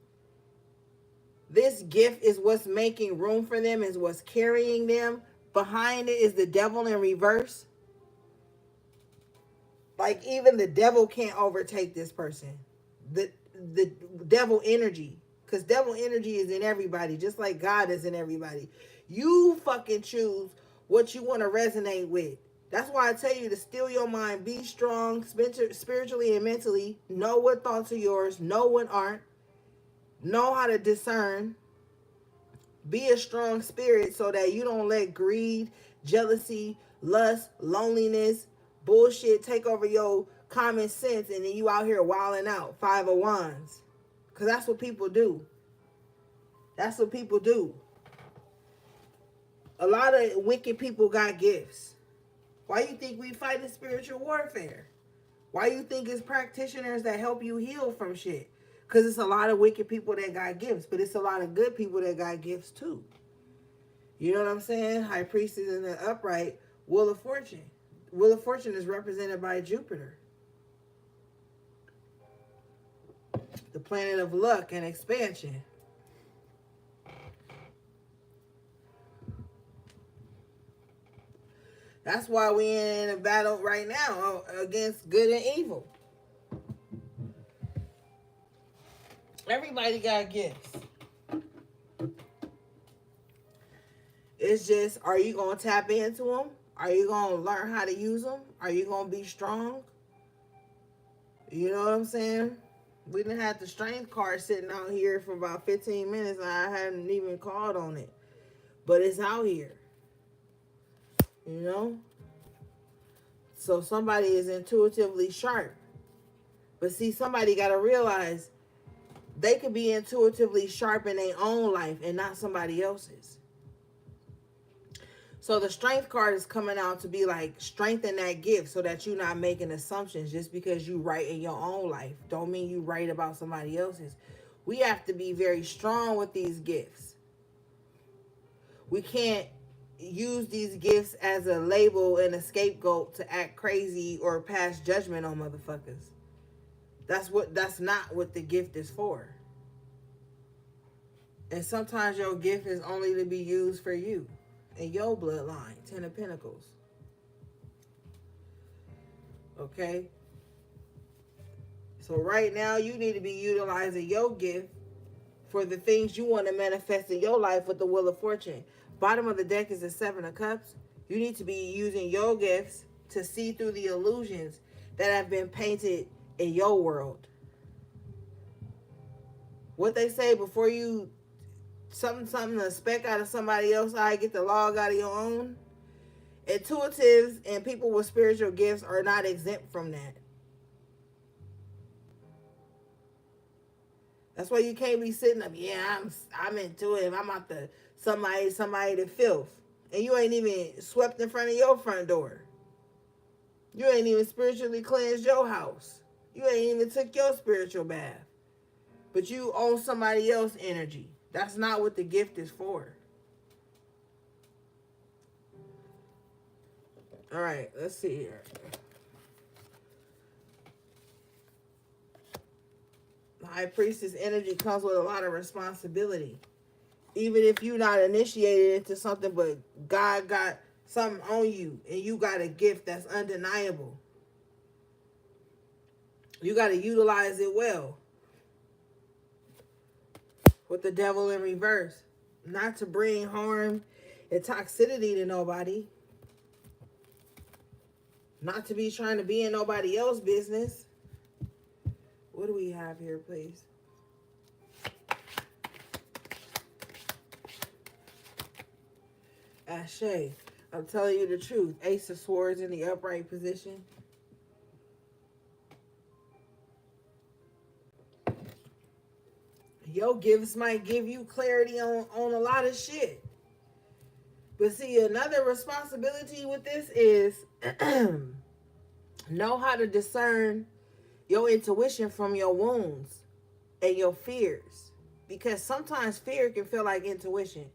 this gift is what's making room for them, is what's carrying them. Behind it is the devil in reverse. Like, even the devil can't overtake this person. The devil energy. Because devil energy is in everybody, just like God is in everybody. You fucking choose what you want to resonate with. That's why I tell you to still your mind, be strong spiritually and mentally. Know what thoughts are yours, know what aren't. Know how to discern. Be a strong spirit so that you don't let greed, jealousy, lust, loneliness, bullshit take over your common sense, and then you out here wilding out. 5 of Wands. Because that's what people do. That's what people do. A lot of wicked people got gifts. Why you think we fight in spiritual warfare? Why you think it's practitioners that help you heal from shit? Because it's a lot of wicked people that got gifts, but it's a lot of good people that got gifts too. You know what I'm saying? High Priestess in the upright, Wheel of Fortune. Wheel of Fortune is represented by Jupiter, the planet of luck and expansion. That's why we're in a battle right now against good and evil. Everybody got gifts. It's just, are you going to tap into them? Are you going to learn how to use them? Are you going to be strong? You know what I'm saying? We didn't have the strength card sitting out here for about 15 minutes and I hadn't even called on it. But it's out here. You know? So somebody is intuitively sharp. But see, somebody got to realize they could be intuitively sharp in their own life and not somebody else's. So the strength card is coming out to be like, strengthen that gift so that you're not making assumptions. Just because you right in your own life don't mean you right about somebody else's. We have to be very strong with these gifts. We can't use these gifts as a label and a scapegoat to act crazy or pass judgment on motherfuckers. That's not what the gift is for. And sometimes your gift is only to be used for you and your bloodline. 10 of Pentacles. Okay? So right now you need to be utilizing your gift for the things you want to manifest in your life with the Wheel of Fortune. Bottom of the deck is the 7 of Cups. You need to be using your gifts to see through the illusions that have been painted in your world. What they say, before you something to speck out of somebody else, I get the log out of your own. Intuitives and people with spiritual gifts are not exempt from that. That's why you can't be sitting up, yeah, I'm intuitive, I'm out the somebody to filth. And you ain't even swept in front of your front door. You ain't even spiritually cleansed your house. You ain't even took your spiritual bath. But you own somebody else's energy. That's not what the gift is for. All right, let's see here. The High Priestess energy comes with a lot of responsibility. Even if you're not initiated into something, but God got something on you and you got a gift that's undeniable. You got to utilize it well. With the devil in reverse. Not to bring harm and toxicity to nobody. Not to be trying to be in nobody else's business. What do we have here, please? Ashe. I'm telling you the truth. Ace of Swords in the upright position. Your gifts might give you clarity on a lot of shit. But see, another responsibility with this is know how to discern your intuition from your wounds and your fears. Because sometimes fear can feel like intuition.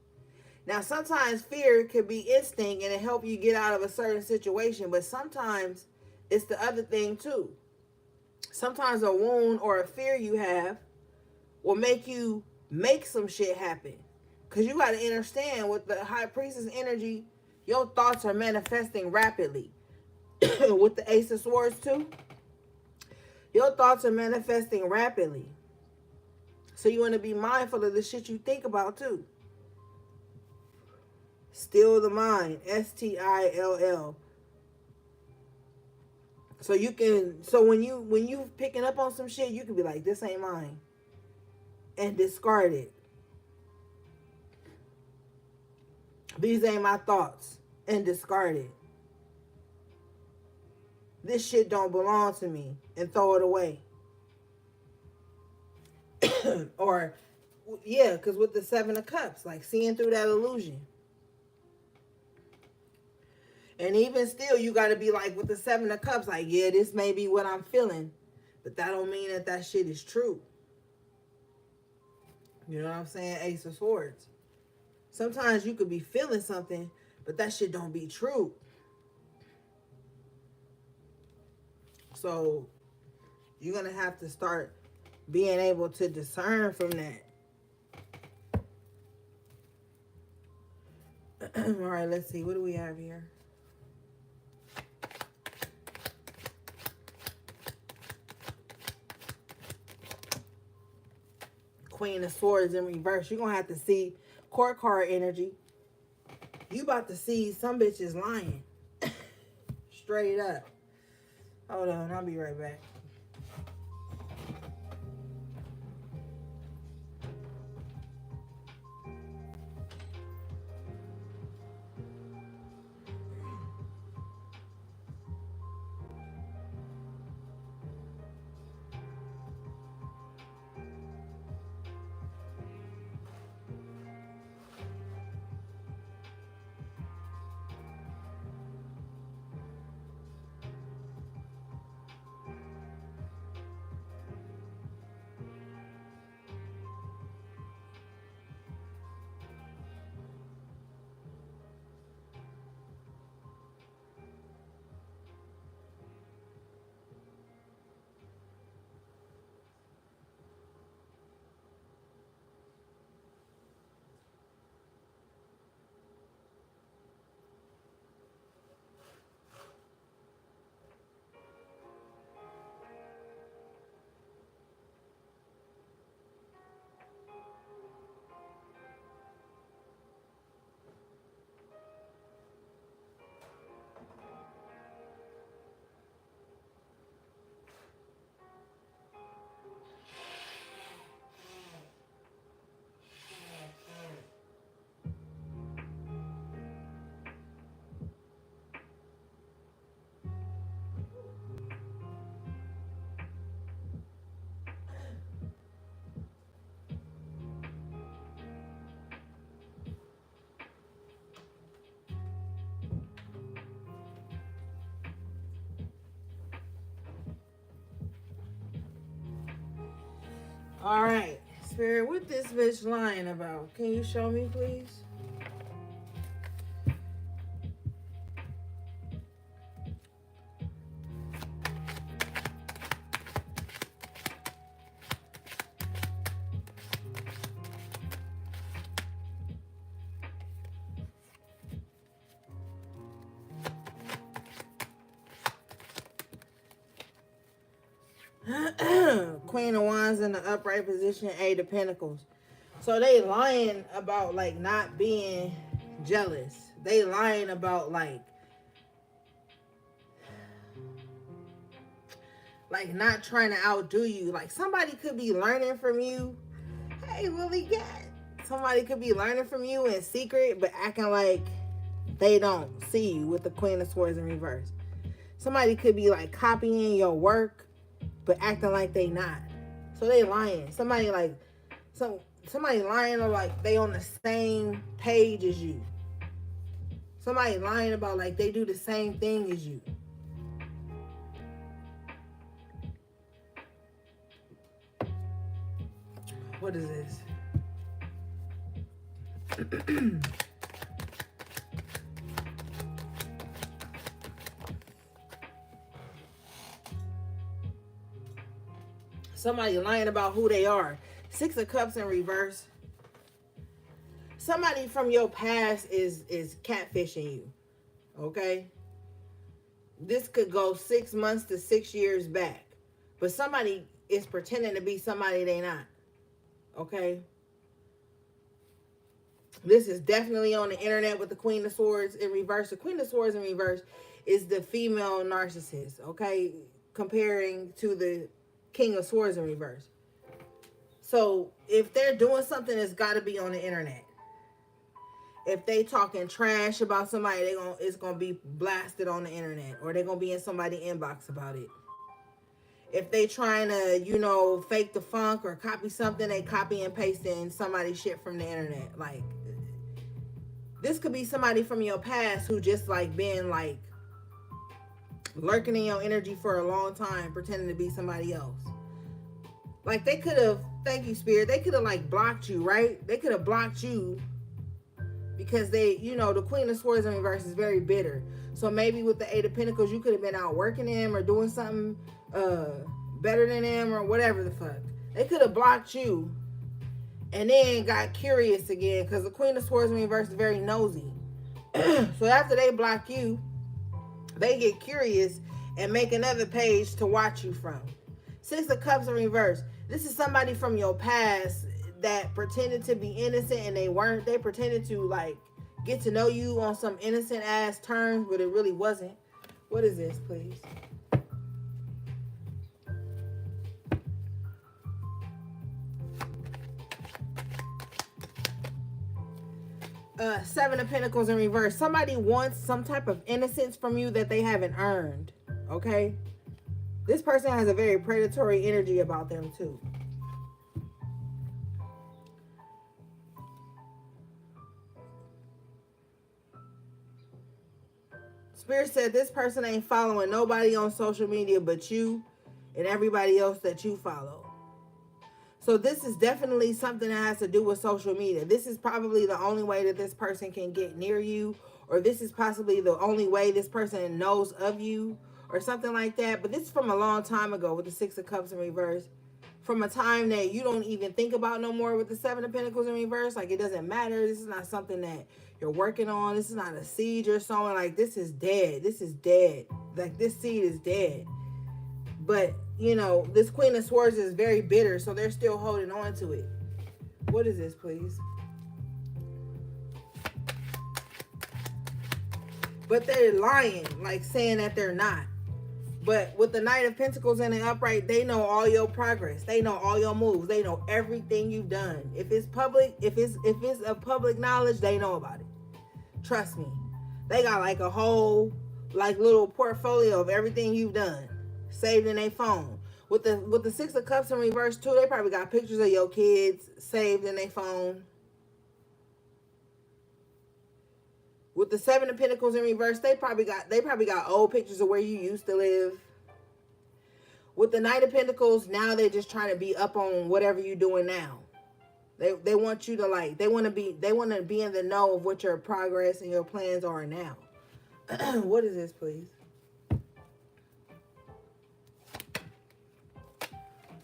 Now, sometimes fear can be instinct and it help you get out of a certain situation. But sometimes it's the other thing too. Sometimes a wound or a fear you have will make you make some shit happen. Because you got to understand, with the high priestess energy, your thoughts are manifesting rapidly. With the ace of swords too, your thoughts are manifesting rapidly. So you want to be mindful of the shit you think about too. Still the mind, Still. So you can, so when you picking up on some shit, you can be like, this ain't mine, and discard it. These ain't my thoughts, and discard it. This shit don't belong to me, and throw it away. Or, yeah, because with the Seven of Cups, like seeing through that illusion. And even still, you got to be like with the Seven of Cups, like, yeah, this may be what I'm feeling, but that don't mean that that shit is true. You know what I'm saying? Ace of Swords. Sometimes you could be feeling something, but that shit don't be true. So you're going to have to start being able to discern from that. All right, let's see. What do we have here? Queen of Swords in reverse. You're going to have to see court card energy. You about to see some bitches lying. Straight up. Hold on, I'll be right back. All right, Spirit, what this bitch lying about? Can you show me, please? Queen of Wands in the upright position, Eight of Pentacles. So they lying about like not being jealous. They lying about like not trying to outdo you. Like somebody could be learning from you. Hey, Willie Gat. Somebody could be learning from you in secret, but acting like they don't see you with the Queen of Swords in reverse. Somebody could be like copying your work, but acting like they not. So they lying. Somebody lying or like they on the same page as you. Somebody lying about like they do the same thing as you. What is this? Somebody lying about who they are. Six of Cups in reverse. Somebody from your past is catfishing you. Okay? This could go 6 months to 6 years back. But somebody is pretending to be somebody they not. Okay? This is definitely on the internet with the Queen of Swords in reverse. The Queen of Swords in reverse is the female narcissist, okay? Comparing to the King of Swords in reverse. So if they're doing something, it's got to be on the internet. If they talking trash about somebody, it's gonna be blasted on the internet, or they're gonna be in somebody's inbox about it. If they trying to, fake the funk or copy something, they copy and paste in somebody's shit from the internet. Like, this could be somebody from your past who just like been like lurking in your energy for a long time, pretending to be somebody else. Like, they could have, thank you, Spirit, they could have like blocked you, right? They could have blocked you because the Queen of Swords in reverse is very bitter. So maybe with the Eight of Pentacles, you could have been out working them or doing something better than them or whatever the fuck. They could have blocked you and then got curious again, because the Queen of Swords in reverse is very nosy. So after they block you, they get curious and make another page to watch you from. Six of Cups in reverse. This is somebody from your past that pretended to be innocent and they weren't. They pretended to like get to know you on some innocent ass terms, but it really wasn't. What is this, please? Seven of Pentacles in reverse. Somebody wants some type of innocence from you that they haven't earned. Okay? This person has a very predatory energy about them too. Spirit said this person ain't following nobody on social media but you and everybody else that you follow. So this is definitely something that has to do with social media. This is probably the only way that this person can get near you, or this is possibly the only way this person knows of you, or something like that. But this is from a long time ago with the Six of Cups in reverse. From a time that you don't even think about no more with the Seven of Pentacles in reverse. Like, it doesn't matter. This is not something that you're working on. This is not a seed you're sowing. Like, this is dead. This is dead. Like, this seed is dead. But, this Queen of Swords is very bitter, so they're still holding on to it. What is this, please? But they're lying, like saying that they're not. But with the Knight of Pentacles in the upright, they know all your progress. They know all your moves. They know everything you've done. If it's public, if it's a public knowledge, they know about it. Trust me. They got like a whole little portfolio of everything you've done saved in their phone. With the Six of Cups in reverse too, they probably got pictures of your kids saved in their phone. With the Seven of Pentacles in reverse, they probably got old pictures of where you used to live. With the Knight of Pentacles, now they're just trying to be up on whatever you're doing now. They want you to they want to be in the know of what your progress and your plans are now. What is this, please?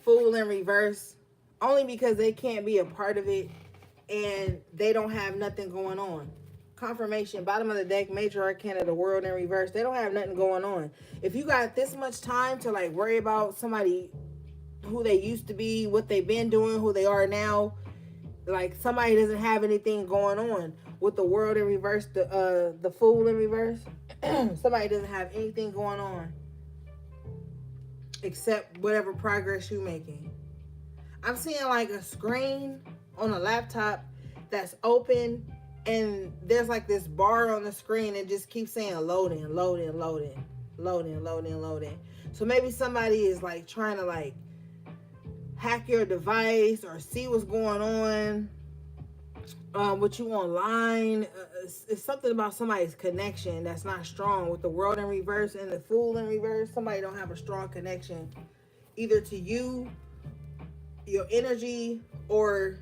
Fool in reverse, only because they can't be a part of it and they don't have nothing going on. Confirmation, bottom of the deck, Major Arcana, the World in reverse. They don't have nothing going on. If you got this much time to worry about somebody, who they used to be, what they've been doing, who they are now, somebody doesn't have anything going on. With the World in reverse, the Fool in reverse, somebody doesn't have anything going on except whatever progress you're making. I'm seeing a screen on a laptop that's open, and there's this bar on the screen and just keeps saying loading, loading, loading, loading, loading, loading. So maybe somebody is trying to hack your device or see what's going on with you online. It's something about somebody's connection that's not strong. With the World in reverse and the Fool in reverse, somebody don't have a strong connection either to you, your energy, or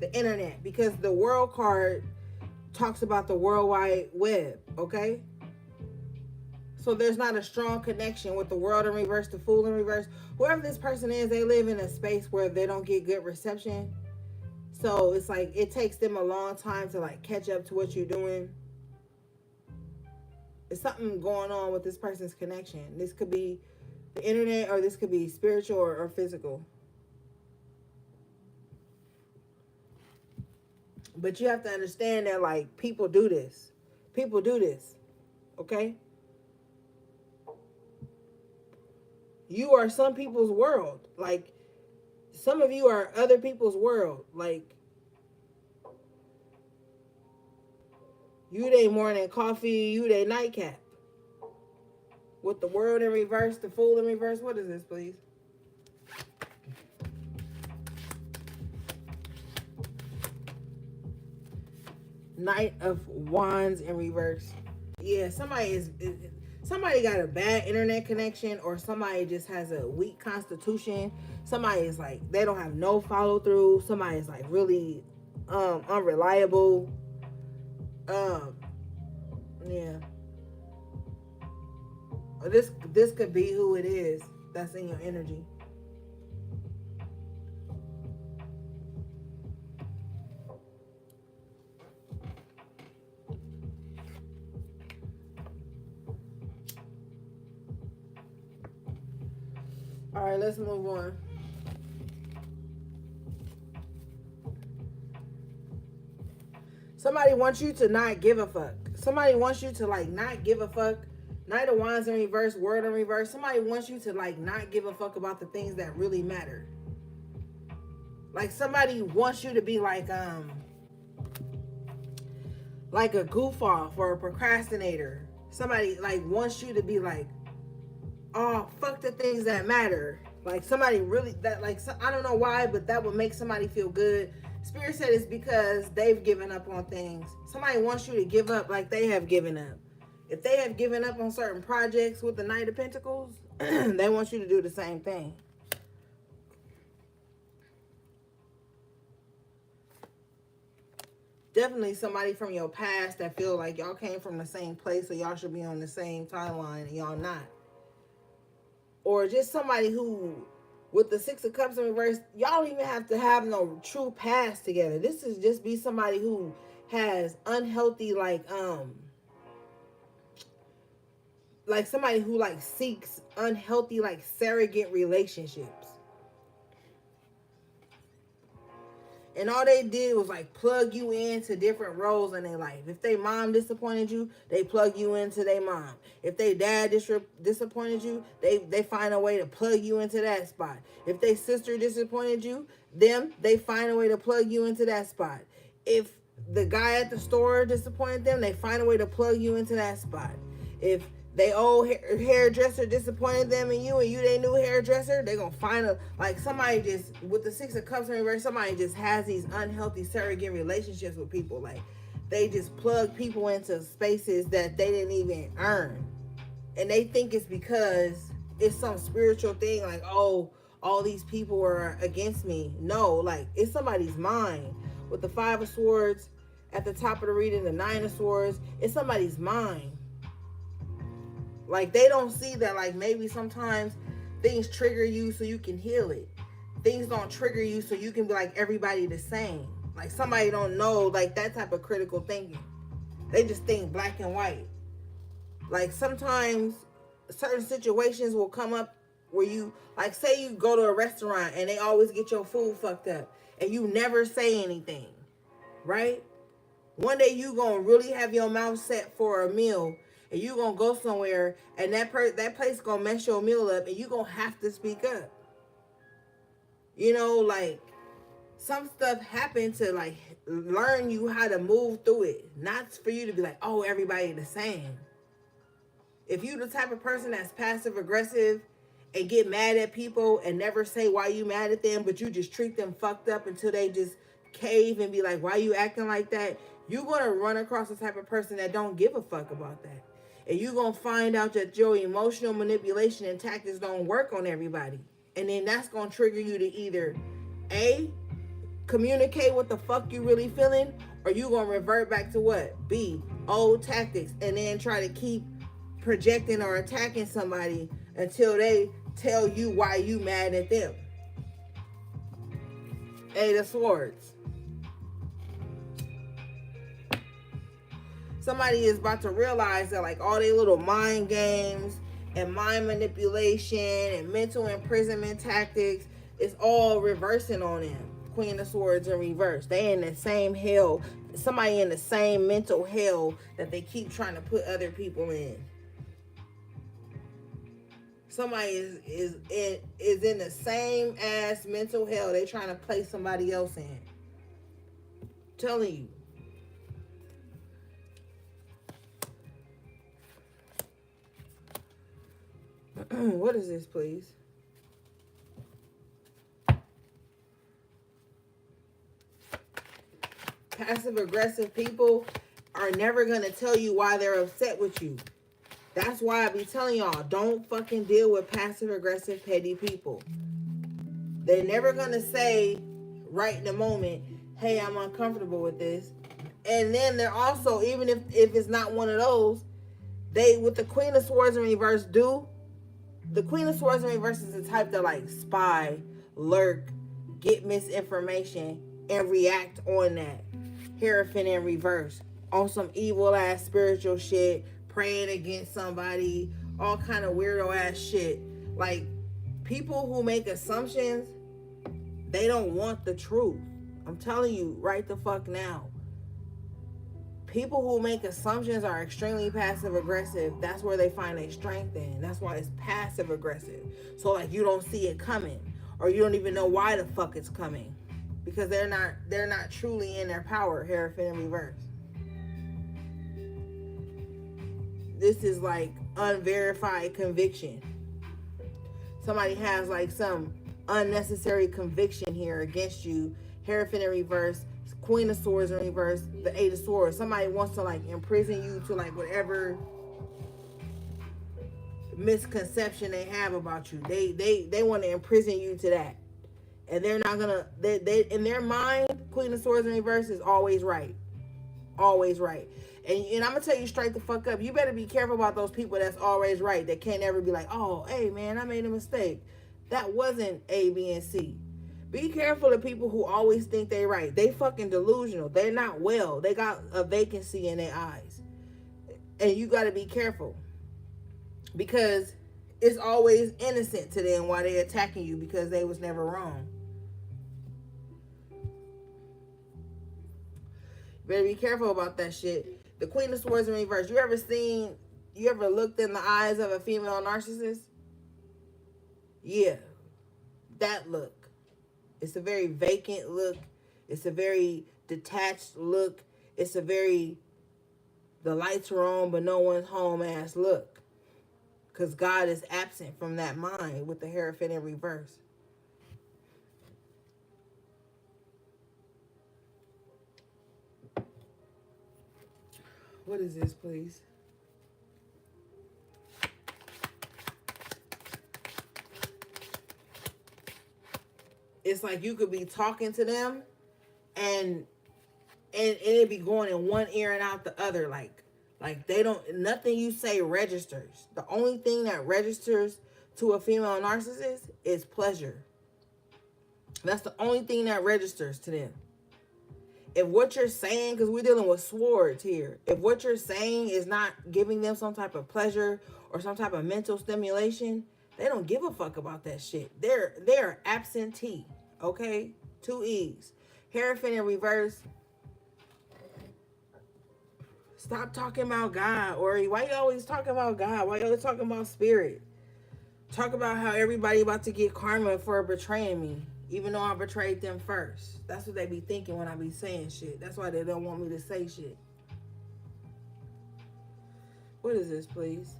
the internet, because the World card talks about the World Wide Web, okay? So there's not a strong connection with the world in reverse, the fool in reverse. Whoever this person is, they live in a space where they don't get good reception. So it's like it takes them a long time to like catch up to what you're doing. There's something going on with this person's connection. This could be the internet, or this could be spiritual or physical. But you have to understand that like people do this. People do this. Okay? You are some people's world. Like, some of you are other people's world. Like, you they morning coffee, you they nightcap. With the world in reverse, the fool in reverse. What is this, please? Knight of Wands in reverse. Yeah, somebody got a bad internet connection, or somebody just has a weak constitution. Somebody is like, they don't have no follow through. Somebody is like really unreliable. Yeah. This could be who it is that's in your energy. All right, let's move on. Somebody wants you to not give a fuck. Somebody wants you to like not give a fuck. Knight of Wands in reverse, World in reverse. Somebody wants you to like not give a fuck about the things that really matter. Like somebody wants you to be like a goof off or a procrastinator. Somebody like wants you to be like, oh, fuck the things that matter. Like somebody really that like, I don't know why, but that would make somebody feel good. Spirit said it's because they've given up on things. Somebody wants you to give up like they have given up. If they have given up on certain projects with the Knight of Pentacles, they want you to do the same thing. Definitely somebody from your past that feel like y'all came from the same place, so y'all should be on the same timeline and y'all not. Or just somebody who, with the Six of Cups in reverse, y'all don't even have to have no true past together. This is just be somebody who has unhealthy, like somebody who like seeks unhealthy, like surrogate relationships. And all they did was like plug you into different roles in their life. If they mom disappointed you, they plug you into their mom. If they dad disappointed you, they find a way to plug you into that spot. If they sister disappointed you, they find a way to plug you into that spot. If the guy at the store disappointed them, they find a way to plug you into that spot. If they old hairdresser disappointed them and you they new hairdresser, they gonna find somebody just, with the Six of Cups in reverse, somebody just has these unhealthy surrogate relationships with people. Like they just plug people into spaces that they didn't even earn. And they think it's because it's some spiritual thing, like, oh, all these people are against me. No, like it's somebody's mind. With the Five of Swords at the top of the reading, the Nine of Swords, it's somebody's mind. Like they don't see that like maybe sometimes things trigger you so you can heal it. Things don't trigger you so you can be like everybody the same. Like somebody don't know like that type of critical thinking. They just think black and white. Like sometimes certain situations will come up where you, like say you go to a restaurant and they always get your food fucked up and you never say anything, right? One day you gonna really have your mouth set for a meal and you gonna go somewhere and that place gonna mess your meal up and you gonna have to speak up. You know, like some stuff happened to like learn you how to move through it. Not for you to be like, oh, everybody the same. If you the type of person that's passive aggressive and get mad at people and never say why you mad at them, but you just treat them fucked up until they just cave and be like, why you acting like that? You're going to run across the type of person that don't give a fuck about that. And you're going to find out that your emotional manipulation and tactics don't work on everybody. And then that's going to trigger you to either A, communicate what the fuck you really feeling, or you going to revert back to what? B, old tactics, and then try to keep projecting or attacking somebody until they tell you why you mad at them. Eight of Swords. Somebody is about to realize that like all their little mind games and mind manipulation and mental imprisonment tactics is all reversing on them. Queen of Swords in reverse. They in the same hell. Somebody in the same mental hell that they keep trying to put other people in. Somebody is in the same ass mental hell they trying to place somebody else in. I'm telling you. What is this, please? Passive aggressive people are never going to tell you why they're upset with you. That's why I be telling y'all, don't fucking deal with passive aggressive petty people. They're never going to say right in the moment, hey, I'm uncomfortable with this. And then they're also, even if it's not one of those, they, with the Queen of Swords in reverse, the Queen of Swords in reverse is the type to like spy, lurk, get misinformation, and react on that. Hierophant in reverse. On some evil ass spiritual shit, praying against somebody, all kind of weirdo ass shit. Like, people who make assumptions, they don't want the truth. I'm telling you right the fuck now. People who make assumptions are extremely passive aggressive. That's where they find their strength in. That's why it's passive aggressive. So like you don't see it coming, or you don't even know why the fuck it's coming, because they're not truly in their power. Hierophant in reverse. This is like unverified conviction. Somebody has like some unnecessary conviction here against you. Hierophant in reverse. Queen of Swords in reverse, the Eight of Swords. Somebody wants to like imprison you to like whatever misconception they have about you. They want to imprison you to that, and they're not gonna. They in their mind, Queen of Swords in reverse is always right, always right. And I'm gonna tell you straight the fuck up. You better be careful about those people that's always right. That can't ever be like, oh, hey man, I made a mistake. That wasn't A, B, and C. Be careful of people who always think they're right. They fucking delusional. They're not well. They got a vacancy in their eyes. And you got to be careful. Because it's always innocent to them while they're attacking you because they was never wrong. Better be careful about that shit. The Queen of Swords in reverse. You ever looked in the eyes of a female narcissist? Yeah. That look. It's a very vacant look. It's a very detached look. It's a very, the lights are on but no one's home ass look. Because God is absent from that mind with the Hierophant in reverse. What is this, please? It's like you could be talking to them and it be going in one ear and out the other. Like they don't, nothing you say registers. The only thing that registers to a female narcissist is pleasure. That's the only thing that registers to them. If what you're saying, because we're dealing with swords here, if what you're saying is not giving them some type of pleasure or some type of mental stimulation, they don't give a fuck about that shit. They're absentee, okay? 2 E's. Hierophant in reverse. Stop talking about God, Ori. Why you always talking about God? Why you always talking about spirit? Talk about how everybody about to get karma for betraying me, even though I betrayed them first. That's what they be thinking when I be saying shit. That's why they don't want me to say shit. What is this, please?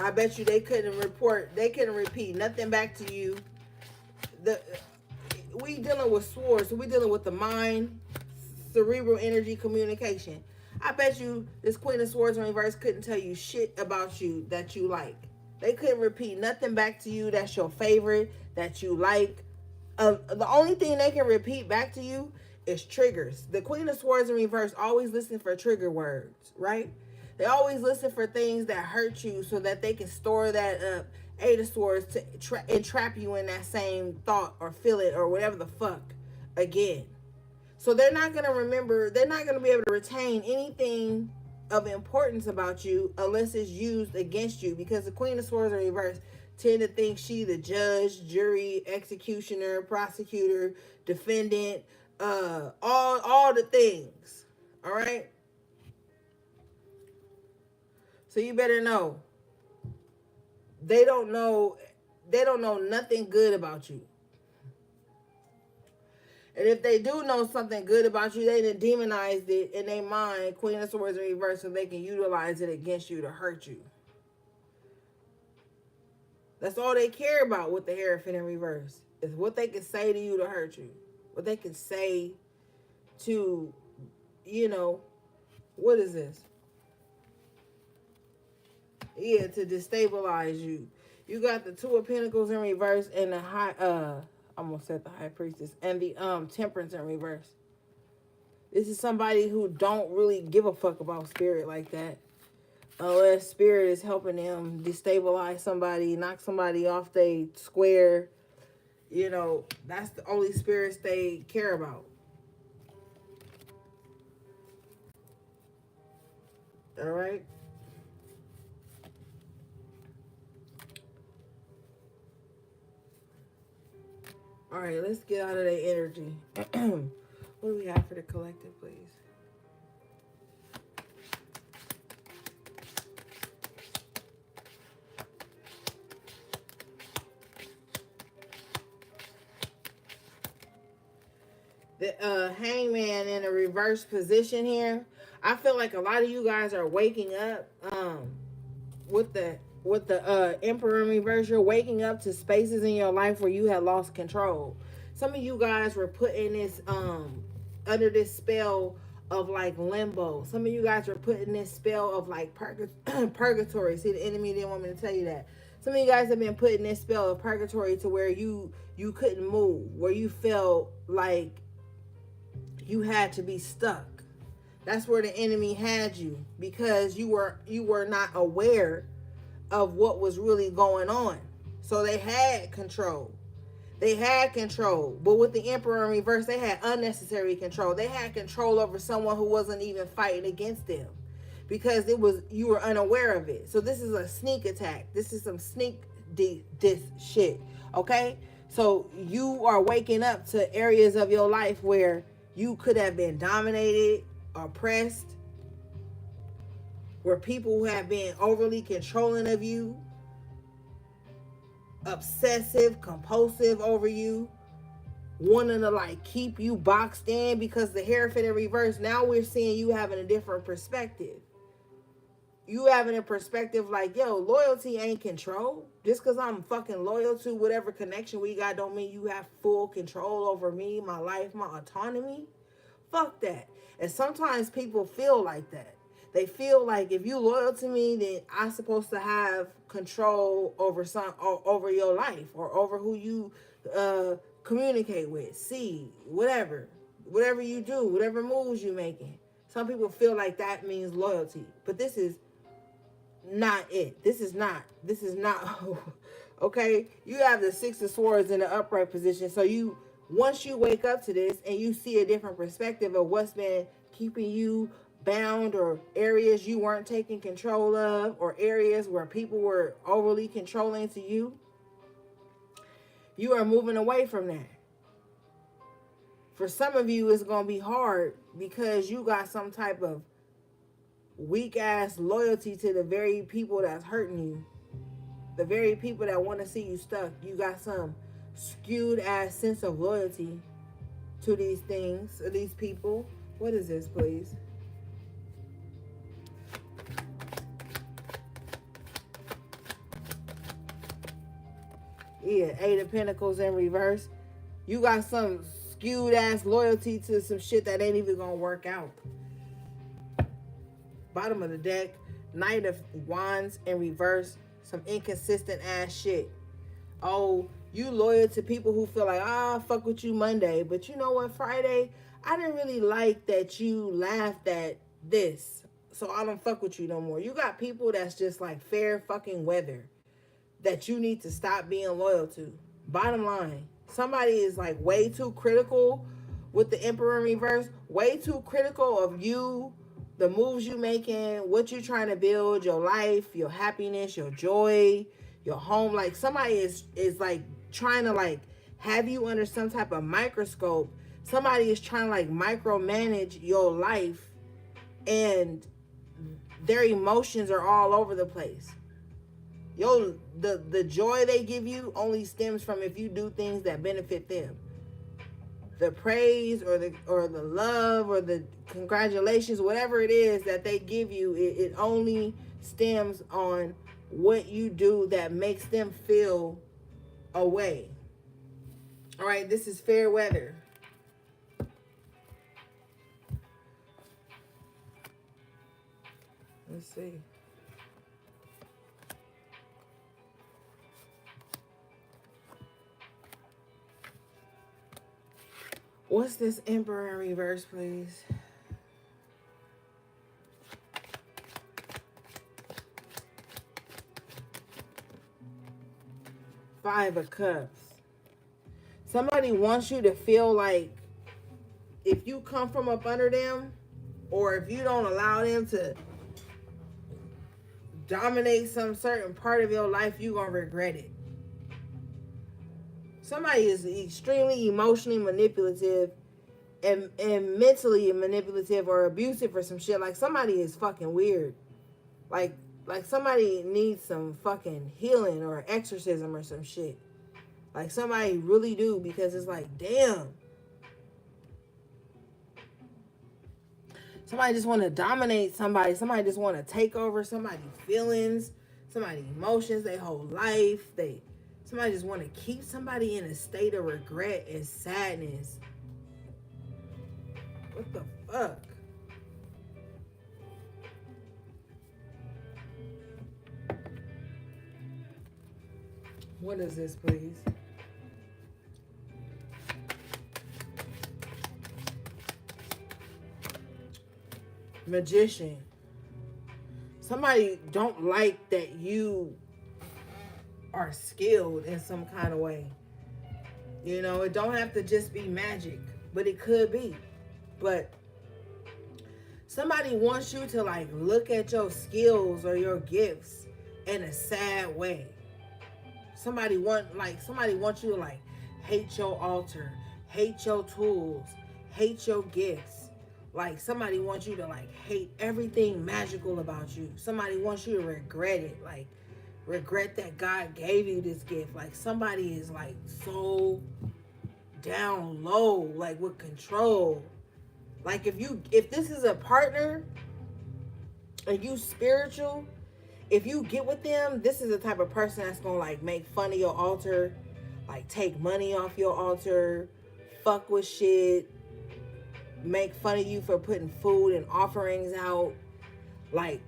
I bet you they couldn't repeat nothing back to you. We dealing with swords, so we dealing with the mind, cerebral energy, communication. I bet you this Queen of Swords in reverse couldn't tell you shit about you that you like. They couldn't repeat nothing back to you that's your favorite, that you like. The only thing they can repeat back to you It's triggers. The Queen of Swords in reverse always listen for trigger words, right? They always listen for things that hurt you so that they can store that up. Eight of Swords to entrap you in that same thought or feel it or whatever the fuck again. So they're not going to remember, they're not going to be able to retain anything of importance about you unless it's used against you, because the Queen of Swords in reverse tend to think she the judge, jury, executioner, prosecutor, defendant, all the things. All right? So you better know. They don't know nothing good about you. And if they do know something good about you, they done demonized it in their mind, Queen of Swords in reverse, so they can utilize it against you to hurt you. That's all they care about with the Hierophant in reverse, is what they can say to you to hurt you. What they can say to, what is this? Yeah, to destabilize you. You got the Two of Pentacles in reverse and the I almost said the High Priestess, and the Temperance in reverse. This is somebody who don't really give a fuck about spirit like that, unless spirit is helping them destabilize somebody, knock somebody off they square. That's the only spirits they care about. All right. All right, let's get out of their energy. What do we have for the collective, please? The Hangman in a reverse position here. I feel like a lot of you guys are waking up with the Emperor in reverse. You're waking up to spaces in your life where you had lost control. Some of you guys were put in this under this spell of like limbo. Some of you guys were put in this spell of like purgatory. See, the enemy didn't want me to tell you that. Some of you guys have been put in this spell of purgatory to where you couldn't move, where you felt like you had to be stuck. That's where the enemy had you, because you were not aware of what was really going on. So they had control. They had control. But with the Emperor in reverse, they had unnecessary control. They had control over someone who wasn't even fighting against them, because you were unaware of it. So this is a sneak attack. This is some sneak this shit. Okay? So you are waking up to areas of your life where you could have been dominated, oppressed, where people who have been overly controlling of you, obsessive, compulsive over you, wanting to like keep you boxed in, because the Hierophant in reverse, now we're seeing you having a different perspective. You having a perspective like, yo, loyalty ain't control. Just because I'm fucking loyal to whatever connection we got don't mean you have full control over me, my life, my autonomy. Fuck that. And sometimes people feel like that. They feel like if you loyal to me, then I'm supposed to have control over your life, or over who you communicate with, see, whatever you do, whatever moves you making. Some people feel like that means loyalty, but this is not it. This is not. Okay, you have the Six of Swords in the upright position, so once you wake up to this and you see a different perspective of what's been keeping you bound, or areas you weren't taking control of, or areas where people were overly controlling to you, you are moving away from that. For some of you, it's going to be hard because you got some type of weak ass loyalty to the very people that's hurting you, the very people that want to see you stuck. You got some skewed ass sense of loyalty to these things, or these people. What is this, please? Yeah, Eight of Pentacles in reverse. You got some skewed ass loyalty to some shit that ain't even gonna work out. Bottom of the deck, Knight of Wands in reverse. Some inconsistent ass shit. Oh, you loyal to people who feel like, fuck with you Monday, but you know what, Friday, I didn't really like that you laughed at this, so I don't fuck with you no more. You got people that's just like fair fucking weather that you need to stop being loyal to. Bottom line, somebody is like way too critical with the Emperor in reverse, way too critical of you, the moves you making, what you trying to build, your life, your happiness, your joy, your home. Like somebody is like trying to like have you under some type of microscope. Somebody is trying to like micromanage your life, and their emotions are all over the place. Yo, the joy they give you only stems from if you do things that benefit them. The praise or the love or the congratulations, whatever it is that they give you, it only stems on what you do that makes them feel a way. All right, this is fair weather. Let's see. What's this Emperor in reverse, please? Five of Cups. Somebody wants you to feel like if you come from up under them, or if you don't allow them to dominate some certain part of your life, you're going to regret it. Somebody is extremely emotionally manipulative and mentally manipulative or abusive or some shit. Like somebody is fucking weird. Like somebody needs some fucking healing or exorcism or some shit. Like somebody really do, because it's like, damn. Somebody just want to dominate somebody. Somebody just want to take over somebody's feelings, somebody's emotions, their whole life. Somebody just want to keep somebody in a state of regret and sadness. What the fuck? What is this, please? Magician. Somebody don't like that you are skilled in some kind of way. You know, it don't have to just be magic, but it could be. But somebody wants you to like look at your skills or your gifts in a sad way. Somebody wants you to like hate your altar, hate your tools, hate your gifts. Like somebody wants you to like hate everything magical about you. Somebody wants you to regret it. Like regret that God gave you this gift. Like somebody is like so down low, like with control. Like if this is a partner and you spiritual, if you get with them, this is the type of person that's gonna like make fun of your altar, like take money off your altar, fuck with shit, make fun of you for putting food and offerings out. Like,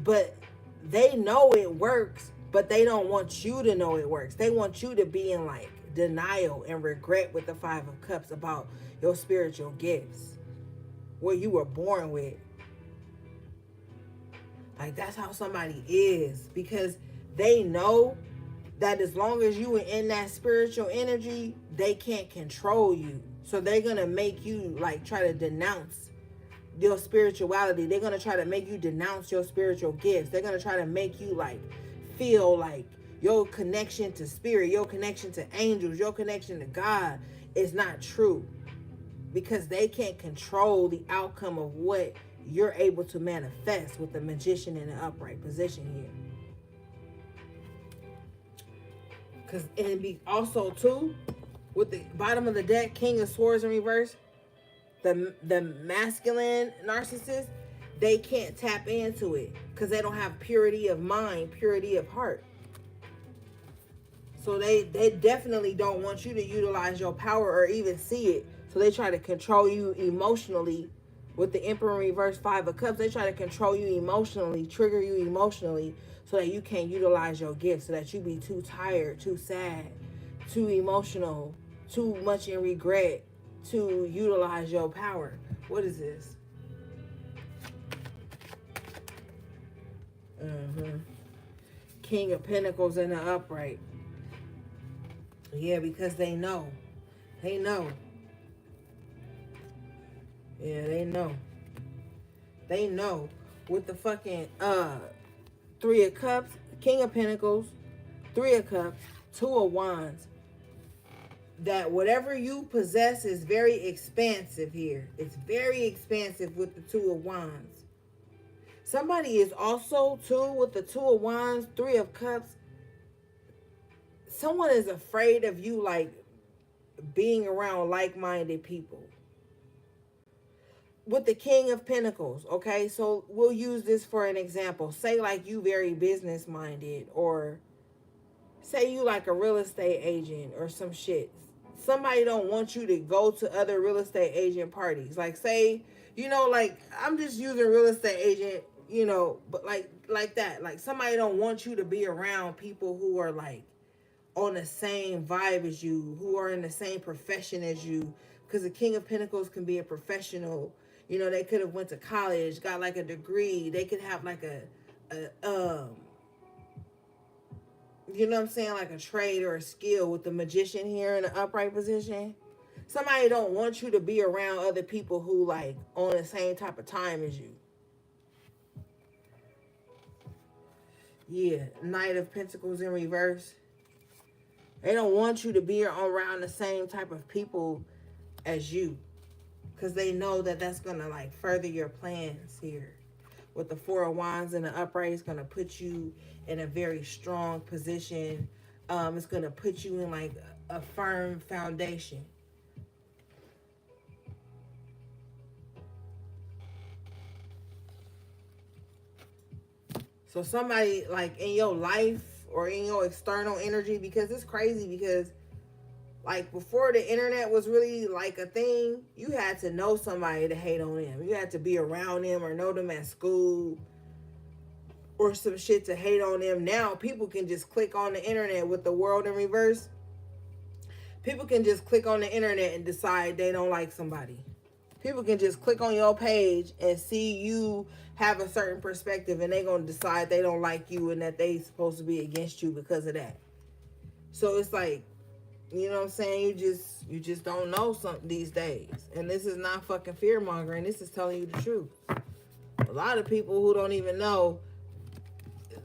but they know it works, but they don't want you to know it works. They want you to be in like denial and regret with the Five of Cups about your spiritual gifts, what you were born with. Like that's how somebody is, because they know that as long as you are in that spiritual energy, they can't control you. So they're going to make you like try to denounce your spirituality. They're going to try to make you denounce your spiritual gifts. They're going to try to make you like feel like your connection to spirit, your connection to angels, your connection to God is not true, because they can't control the outcome of what you're able to manifest with the Magician in an upright position here. Because and be also too, with the bottom of the deck, King of Swords in reverse, the masculine narcissist, they can't tap into it because they don't have purity of mind, purity of heart. So they definitely don't want you to utilize your power or even see it. So they try to control you emotionally. With the Emperor in reverse, Five of Cups, they try to control you emotionally, trigger you emotionally, so that you can't utilize your gifts, so that you be too tired, too sad, too emotional, too much in regret, to utilize your power. What is this? King of Pentacles in the upright. Yeah, because they know. They know. Yeah, they know. They know. With the fucking Three of Cups, King of Pentacles, Three of Cups, Two of Wands. That whatever you possess is very expansive here. It's very expansive with the Two of Wands. Somebody is also, too, with the Two of Wands, Three of Cups. Someone is afraid of you, like, being around like-minded people. With the King of Pentacles, okay? So we'll use this for an example. Say, like, you very business-minded, or say you like a real estate agent or some shit. Somebody don't want you to go to other real estate agent parties. Like, say, you know, like, I'm just using real estate agent, you know, but like that. Like, somebody don't want you to be around people who are, like, on the same vibe as you, who are in the same profession as you. Because the King of Pentacles can be a professional. You know, they could have went to college, got like a degree. They could have like you know what I'm saying, like a trade or a skill. With the Magician here in the upright position. Somebody don't want you to be around other people who like on the same type of time as you. Yeah, Knight of Pentacles in reverse. They don't want you to be around the same type of people as you. Because they know that that's going to like further your plans here. With the Four of Wands in the upright, it's going to put you in a very strong position. It's going to put you in like a firm foundation. So somebody like in your life or in your external energy, because it's crazy, because like before the internet was really like a thing, you had to know somebody to hate on them. You had to be around them or know them at school or some shit to hate on them. Now people can just click on the internet with the world in reverse. People can just click on the internet and decide they don't like somebody. People can just click on your page and see you have a certain perspective, and they're going to decide they don't like you and that they supposed to be against you because of that. So it's like, you know what I'm saying? You just don't know something these days. And this is not fucking fear mongering. This is telling you the truth. A lot of people who don't even know,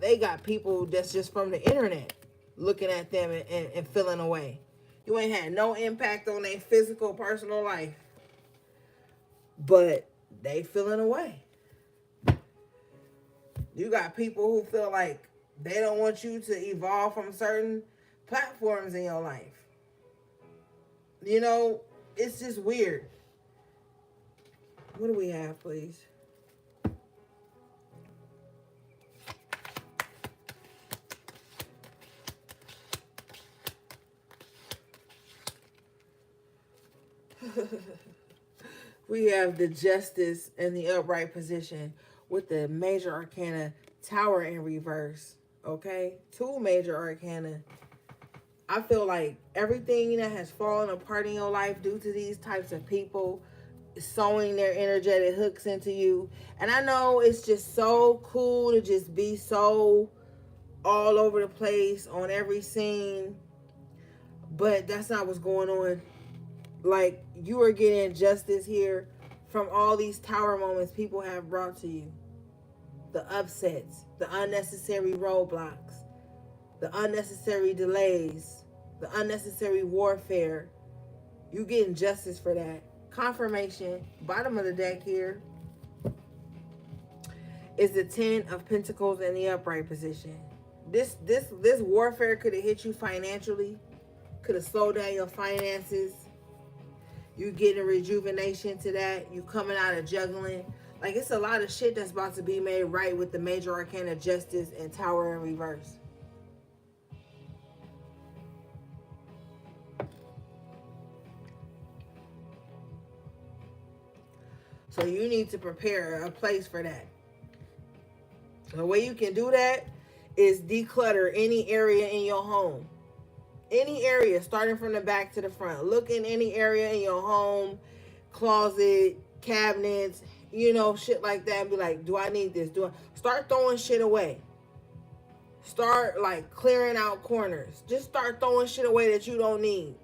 they got people that's just from the internet looking at them and feeling away. You ain't had no impact on their physical, personal life. But they feeling away. You got people who feel like they don't want you to evolve from certain platforms in your life. You know, it's just weird. What do we have, please? We have the Justice in the upright position with the Major Arcana Tower in reverse. Okay? Two Major Arcana. I feel like everything that has fallen apart in your life due to these types of people sewing their energetic hooks into you. And I know it's just so cool to just be so all over the place on every scene. But that's not what's going on. Like, you are getting justice here from all these tower moments people have brought to you. The upsets, the unnecessary roadblocks, the unnecessary delays, the unnecessary warfare. You getting justice for that. Confirmation, bottom of the deck here, is the Ten of Pentacles in the upright position. This warfare could have hit you financially, could have slowed down your finances. You getting a rejuvenation to that. You coming out of juggling. Like, it's a lot of shit that's about to be made right with the Major Arcana Justice and Tower in reverse. So you need to prepare a place for that. The way you can do that is declutter any area in your home. Any area, starting from the back to the front. Look in any area in your home, closet, cabinets, shit like that, and be like, do I need this? Do I start throwing shit away? Start like clearing out corners. Just start throwing shit away that you don't need.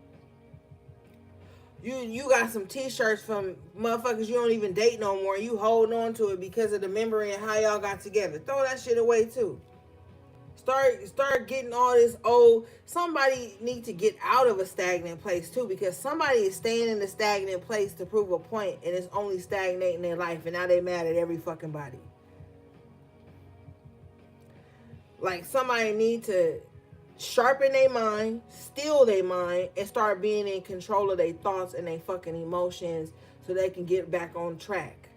You got some t-shirts from motherfuckers you don't even date no more. You holding on to it because of the memory and how y'all got together. Throw that shit away too. Start getting all this old. Somebody need to get out of a stagnant place too, because somebody is staying in the stagnant place to prove a point, and it's only stagnating their life, and now they mad at every fucking body. Like, somebody need to sharpen their mind, still their mind, and start being in control of their thoughts and their fucking emotions so they can get back on track.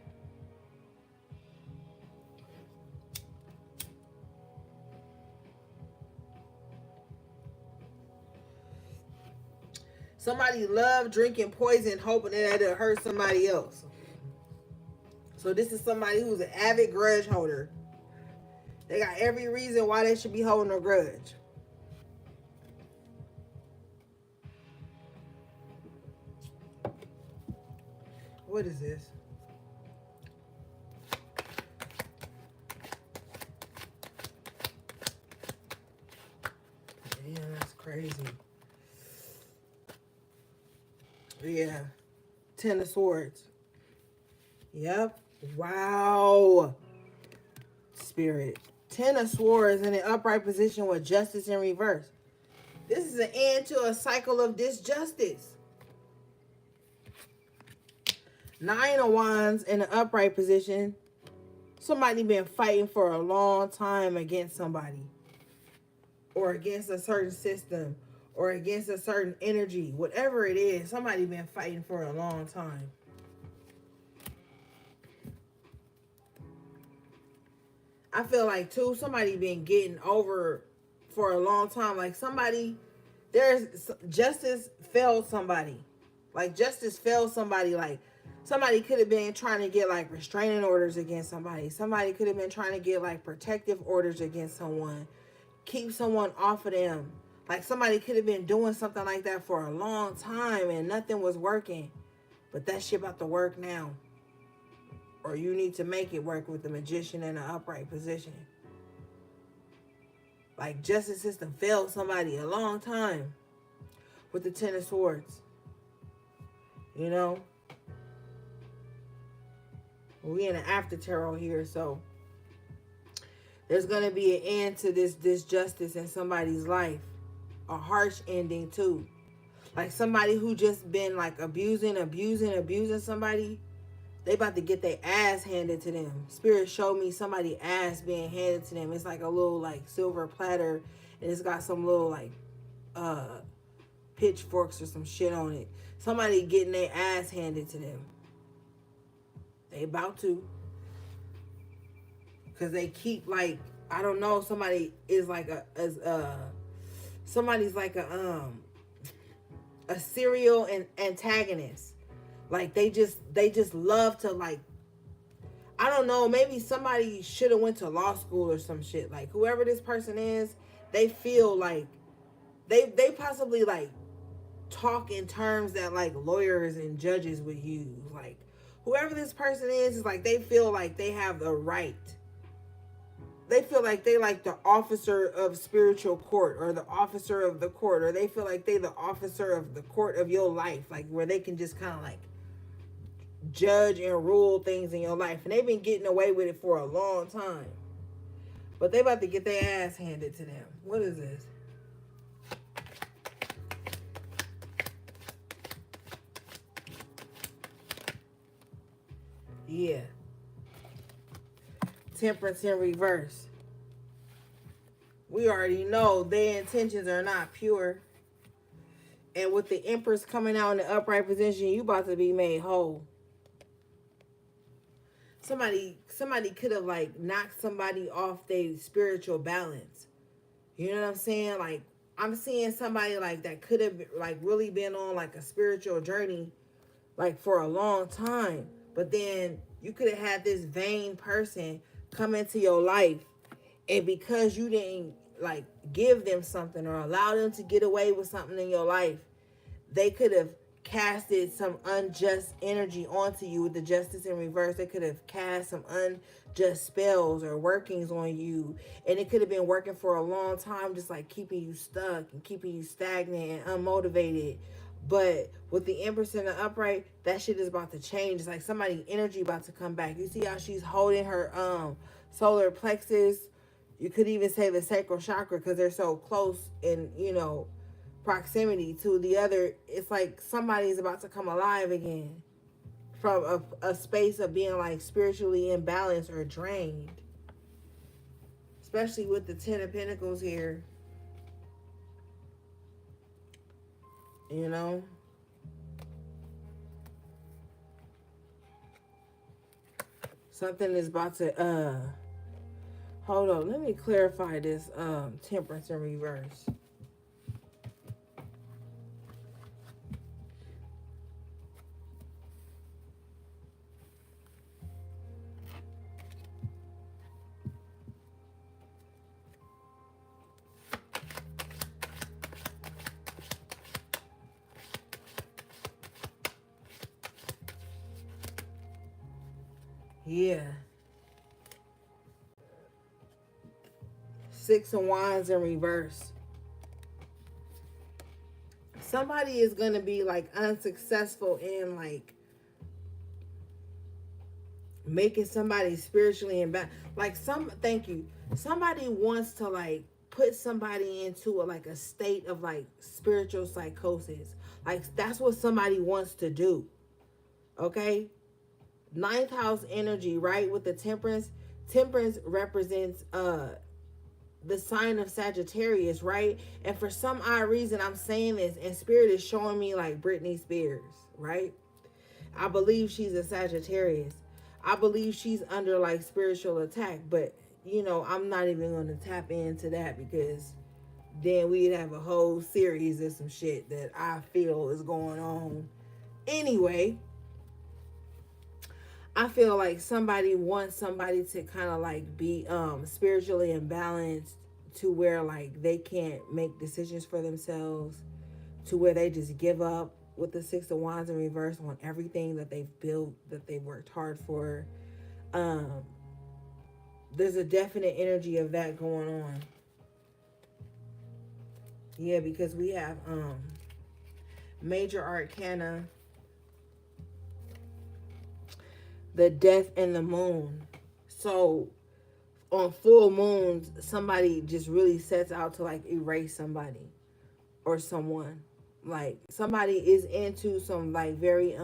Somebody love drinking poison hoping that it'll hurt somebody else. So this is somebody who's an avid grudge holder. They got every reason why they should be holding a grudge. What is this? Yeah, that's crazy. Yeah. 10 of Swords. Yep. Wow. Spirit. 10 of Swords in an upright position with Justice in reverse. This is an end to a cycle of disjustice. 9 of Wands in an upright position. Somebody been fighting for a long time against somebody. Or against a certain system. Or against a certain energy. Whatever it is, somebody been fighting for a long time. I feel like, too, somebody been getting over for a long time. Like, justice failed somebody. Like, justice failed somebody. Like, somebody could have been trying to get, like, restraining orders against somebody. Somebody could have been trying to get, like, protective orders against someone. Keep someone off of them. Like, somebody could have been doing something like that for a long time and nothing was working. But that shit about to work now. Or you need to make it work with the Magician in an upright position. Like, justice system failed somebody a long time with the 10 of Swords. You know? We in an after tarot here, so there's going to be an end to this justice in somebody's life. A harsh ending too. Like, somebody who just been like abusing somebody, they about to get their ass handed to them. Spirit showed me somebody ass being handed to them. It's like a little like silver platter, and it's got some little like pitchforks or some shit on it. Somebody getting their ass handed to them. They about to. Because they keep like, I don't know, somebody is like somebody's like a serial antagonist. Like, they just love to, like, I don't know, maybe somebody should have went to law school or some shit. Like, whoever this person is, they feel like they possibly like talk in terms that like lawyers and judges would use. Like, whoever this person is like, they feel like they have the right. They feel like they like the officer of spiritual court, or the officer of the court, or they feel like they the officer of the court of your life, like where they can just kind of like judge and rule things in your life. And they've been getting away with it for a long time. But they about to get their ass handed to them. What is this? Yeah. Temperance in reverse. We already know their intentions are not pure. And with the Empress coming out in the upright position, you about to be made whole. Somebody could have like knocked somebody off their spiritual balance. You know what I'm saying? Like, I'm seeing somebody like that could have like really been on like a spiritual journey like for a long time. But then you could have had this vain person come into your life, and because you didn't like give them something or allow them to get away with something in your life, they could have casted some unjust energy onto you with the justice in reverse. They could have cast some unjust spells or workings on you, and it could have been working for a long time, just like keeping you stuck and keeping you stagnant and unmotivated. But with the Empress in the upright, that shit is about to change. It's like somebody's energy about to come back. You see how she's holding her solar plexus. You could even say the sacral chakra, because they're so close in, proximity to the other. It's like somebody's about to come alive again from a space of being like spiritually imbalanced or drained, especially with the Ten of Pentacles here. Something is about to hold on, let me clarify this Temperance in reverse. Yeah. Six of Wands in reverse. Somebody is going to be like unsuccessful in like making somebody spiritually imbalanced. Like somebody wants to like put somebody into a state of like spiritual psychosis. Like that's what somebody wants to do. Okay? Ninth house energy, right? With the Temperance. Temperance represents the sign of Sagittarius, right? And for some odd reason, I'm saying this, and Spirit is showing me like Britney Spears, right? I believe she's a Sagittarius. I believe she's under like spiritual attack, but I'm not even going to tap into that, because then we'd have a whole series of some shit that I feel is going on. Anyway, I feel like somebody wants somebody to kind of like be spiritually imbalanced, to where like they can't make decisions for themselves, to where they just give up with the Six of Wands in reverse on everything that they've built, that they worked hard for. There's a definite energy of that going on. Yeah, because we have major arcana, the Death and the Moon. So on full moons, somebody just really sets out to like erase somebody or someone. Like somebody is into some like very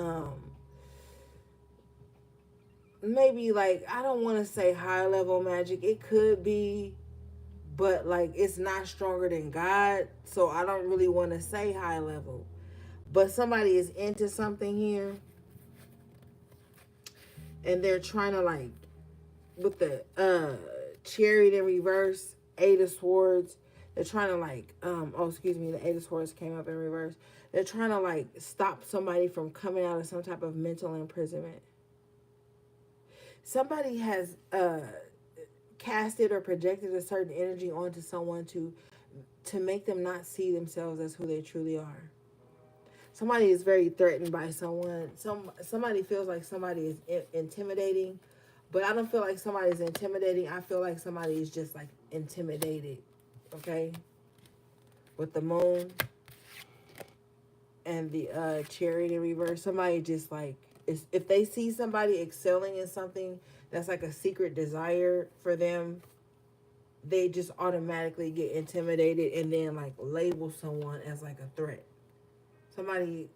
maybe like, I don't want to say high level magic. It could be, but like it's not stronger than God. So I don't really want to say high level. But somebody is into something here, and they're trying to like, with the Chariot in reverse, Eight of Swords, they're trying to like the Eight of Swords came up in reverse. They're trying to like stop somebody from coming out of some type of mental imprisonment. Somebody has casted or projected a certain energy onto someone to make them not see themselves as who they truly are. Somebody is very threatened by someone. Somebody feels like somebody is intimidating, but I don't feel like somebody's intimidating. I feel like somebody is just like intimidated. Okay? With the Moon and the Chariot in reverse, somebody just like, if they see somebody excelling in something that's like a secret desire for them, they just automatically get intimidated and then like label someone as like a threat. Somebody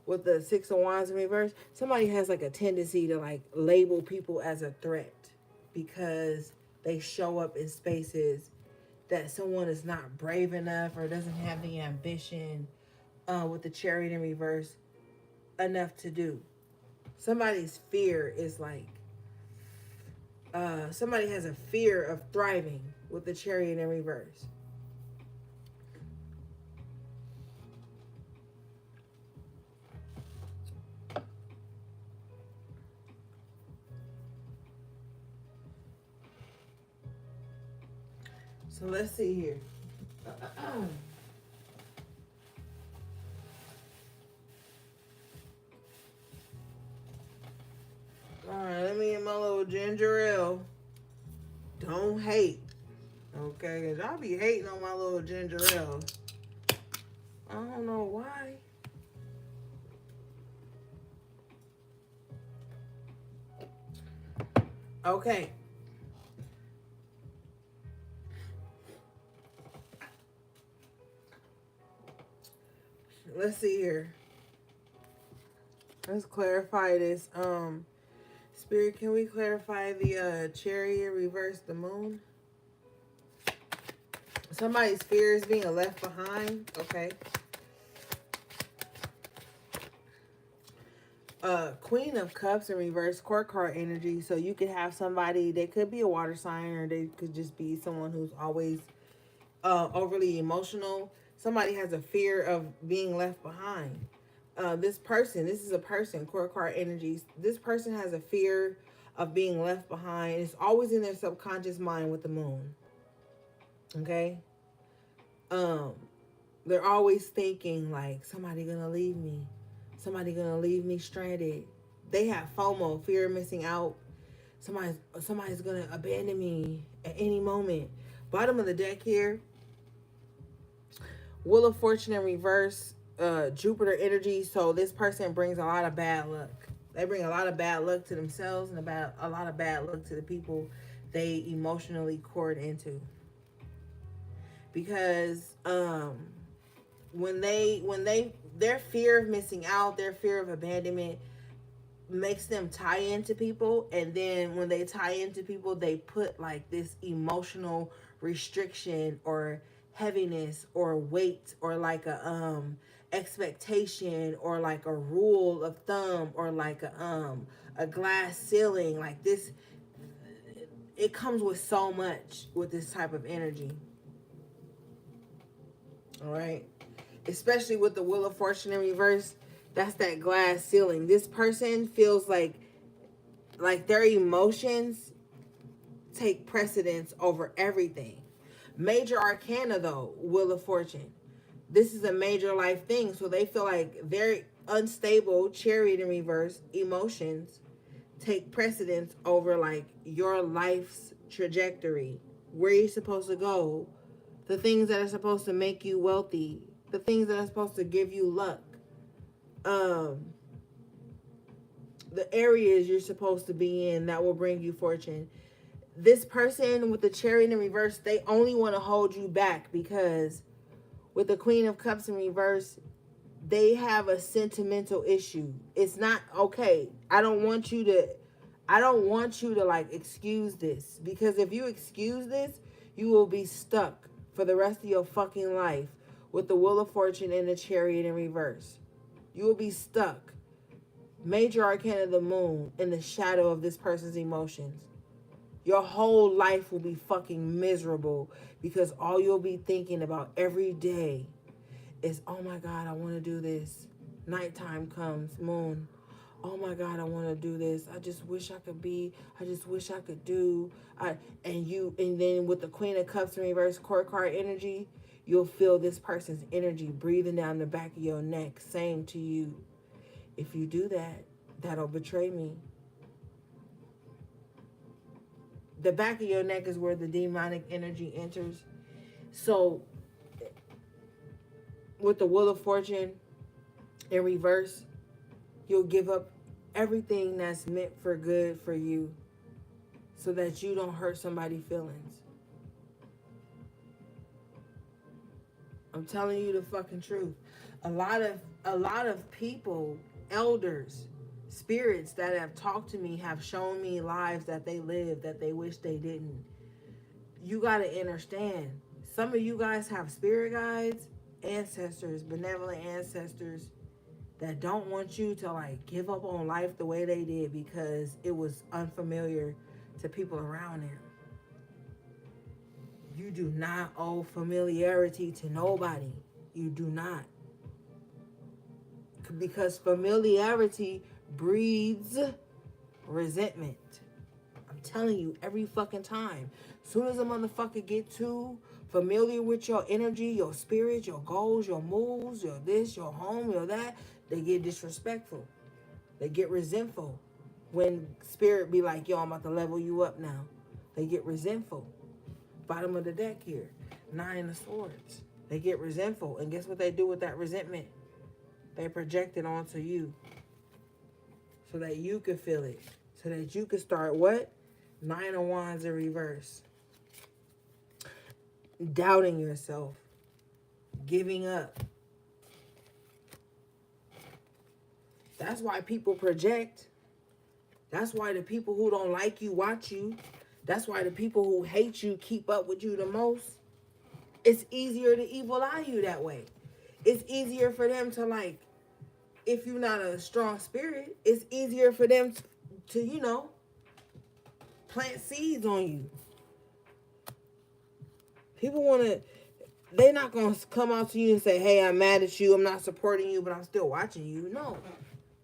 with the Six of Wands in reverse, somebody has like a tendency to like label people as a threat because they show up in spaces that someone is not brave enough or doesn't have the ambition with the Chariot in reverse enough to do. Somebody's fear is like, somebody has a fear of thriving with the Chariot in reverse. So let's see here. Alright, let me get my little ginger ale. Don't hate. Okay, cause y'all be hating on my little ginger ale. I don't know why. Okay. Let's see here. Let's clarify this. Spirit, can we clarify the chariot reverse the moon? Somebody's fear is being left behind. Okay. Queen of Cups in reverse, court card energy. So you could have somebody, they could be a water sign, or they could just be someone who's always overly emotional. Somebody has a fear of being left behind. This is a person, court card energies. This person has a fear of being left behind. It's always in their subconscious mind with the moon. Okay? They're always thinking like, somebody gonna leave me. Somebody gonna leave me stranded. They have FOMO, fear of missing out. Somebody's gonna abandon me at any moment. Bottom of the deck here. Wheel of Fortune in reverse, Jupiter energy. So this person brings a lot of bad luck. They bring a lot of bad luck to themselves and a lot of bad luck to the people they emotionally court into. Because when their fear of missing out, their fear of abandonment makes them tie into people, and then when they tie into people, they put like this emotional restriction or heaviness or weight or like a expectation or like a rule of thumb or like a glass ceiling. Like this, it comes with so much with this type of energy. All right, especially with the Wheel of Fortune in reverse, that's that glass ceiling. This person feels like their emotions take precedence over everything. Major Arcana though, Wheel of Fortune. This is a major life thing, so they feel like very unstable, Chariot in reverse, emotions take precedence over like your life's trajectory, where you're supposed to go, the things that are supposed to make you wealthy, the things that are supposed to give you luck, the areas you're supposed to be in that will bring you fortune. This person with the Chariot in reverse, they only want to hold you back because with the Queen of Cups in reverse, they have a sentimental issue. It's not okay. I don't want you to like excuse this, because if you excuse this, you will be stuck for the rest of your fucking life with the Wheel of Fortune and the Chariot in reverse. You will be stuck. Major Arcana of the Moon in the shadow of this person's emotions. Your whole life will be fucking miserable because all you'll be thinking about every day is, oh my God, I want to do this. Nighttime comes, moon. Oh my God, I want to do this. I just wish I could be. I just wish I could do. And then with the Queen of Cups in reverse, court card energy, you'll feel this person's energy breathing down the back of your neck, saying to you, if you do that, that'll betray me. The back of your neck is where the demonic energy enters. So with the Wheel of Fortune in reverse, you'll give up everything that's meant for good for you so that you don't hurt somebody's feelings. I'm telling you the fucking truth. A lot of people, elders, spirits that have talked to me have shown me lives that they lived that they wish they didn't. You got to understand, some of you guys have spirit guides, ancestors, benevolent ancestors that don't want you to like give up on life the way they did because it was unfamiliar to people around them. You do not owe familiarity to nobody. You do not. Because familiarity breeds resentment. I'm telling you every fucking time. Soon as a motherfucker get too familiar with your energy, your spirit, your goals, your moves, your this, your home, your that, they get disrespectful. They get resentful. When spirit be like, yo, I'm about to level you up now. They get resentful. Bottom of the deck here. 9 of Swords. They get resentful. And guess what they do with that resentment? They project it onto you. So that you can feel it. So that you can start what? 9 of Wands in reverse. Doubting yourself. Giving up. That's why people project. That's why the people who don't like you watch you. That's why the people who hate you keep up with you the most. It's easier to evil eye you that way. It's easier for them to, like, if you're not a strong spirit, it's easier for them to you know, plant seeds on you. People want to, they're not going to come out to you and say, hey, I'm mad at you, I'm not supporting you, but I'm still watching you. No.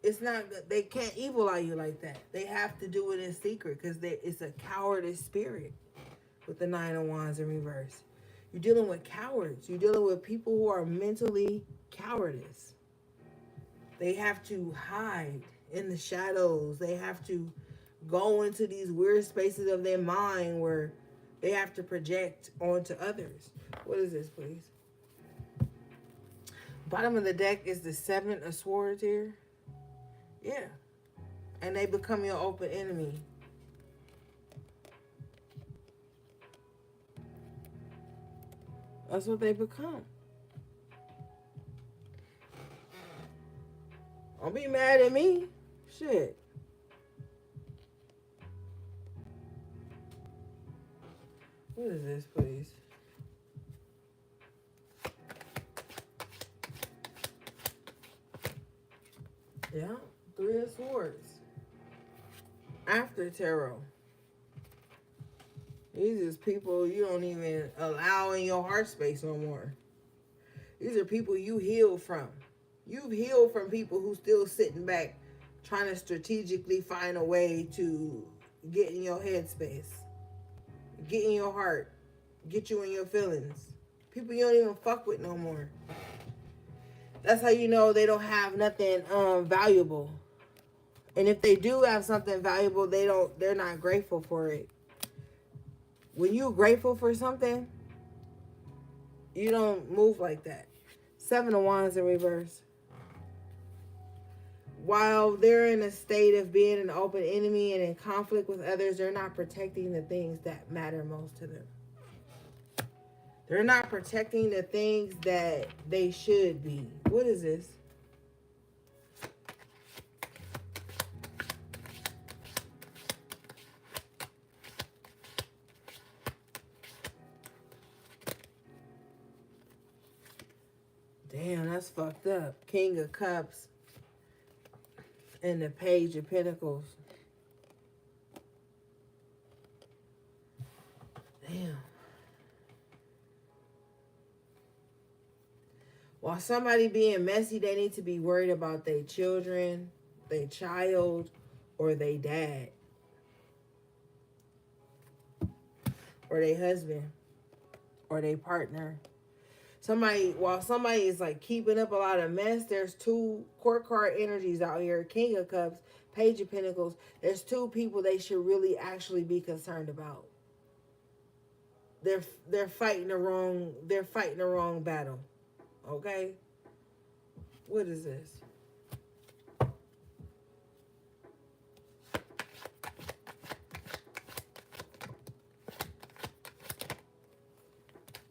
It's not, they can't evil eye you like that. They have to do it in secret because it's a cowardice spirit with the 9 of Wands in reverse. You're dealing with cowards. You're dealing with people who are mentally cowardice. They have to hide in the shadows. They have to go into these weird spaces of their mind where they have to project onto others. What is this, please? Bottom of the deck is the 7 of Swords here. Yeah. And they become your open enemy. That's what they become. Don't be mad at me. Shit. What is this, please? Yeah. 3 of Swords. After tarot. These is people you don't even allow in your heart space no more. These are people you healed from. You've healed from people who still sitting back trying to strategically find a way to get in your head space. Get in your heart. Get you in your feelings. People you don't even fuck with no more. That's how you know they don't have nothing valuable. And if they do have something valuable, they're not grateful for it. When you're grateful for something, you don't move like that. 7 of Wands in reverse. While they're in a state of being an open enemy and in conflict with others, they're not protecting the things that matter most to them. They're not protecting the things that they should be. What is this? Damn, that's fucked up. King of Cups and the Page of Pentacles. Damn. While somebody being messy, they need to be worried about their children, their child, or their dad. Or their husband. Or their partner. While somebody is like keeping up a lot of mess, there's 2 court card energies out here. King of Cups, Page of Pentacles. There's 2 people they should really actually be concerned about. They're fighting the wrong battle. Okay? What is this?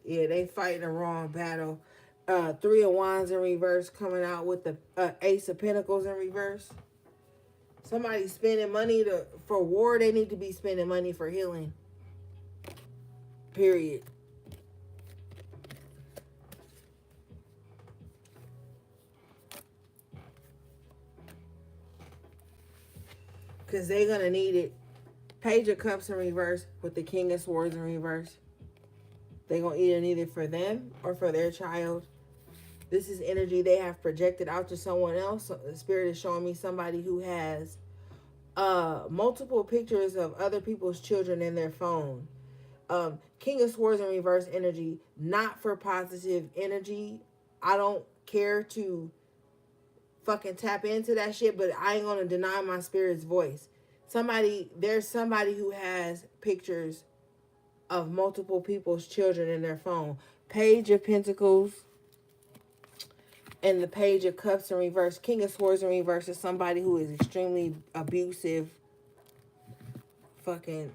Yeah, they fighting the wrong battle. 3 of Wands in reverse coming out with the Ace of Pentacles in reverse. Somebody spending money for war. They need to be spending money for healing. Period. Because they're going to need it. Page of Cups in reverse with the King of Swords in reverse. They're going to either need it for them or for their child. This is energy they have projected out to someone else. So the Spirit is showing me somebody who has multiple pictures of other people's children in their phone. King of Swords in reverse energy, not for positive energy. I don't care to fucking tap into that shit, but I ain't gonna deny my spirit's voice. There's somebody who has pictures of multiple people's children in their phone. Page of Pentacles and the Page of Cups in reverse. King of Swords in reverse is somebody who is extremely abusive, fucking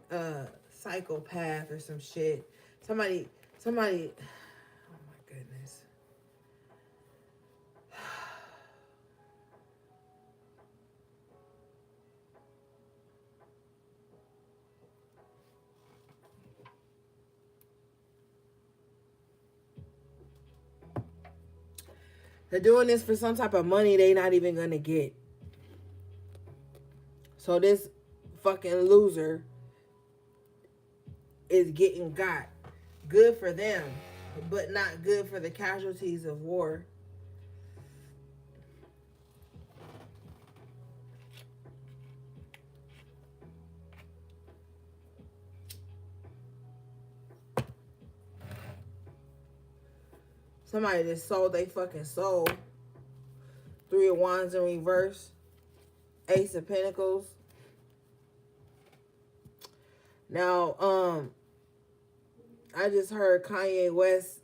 psychopath or some shit. Somebody, oh my goodness. They're doing this for some type of money they not even gonna get. So this fucking loser is getting got. Good for them, but not good for the casualties of war. Somebody just sold they fucking soul. Three of Wands in reverse. Ace of Pentacles. Now, I just heard Kanye West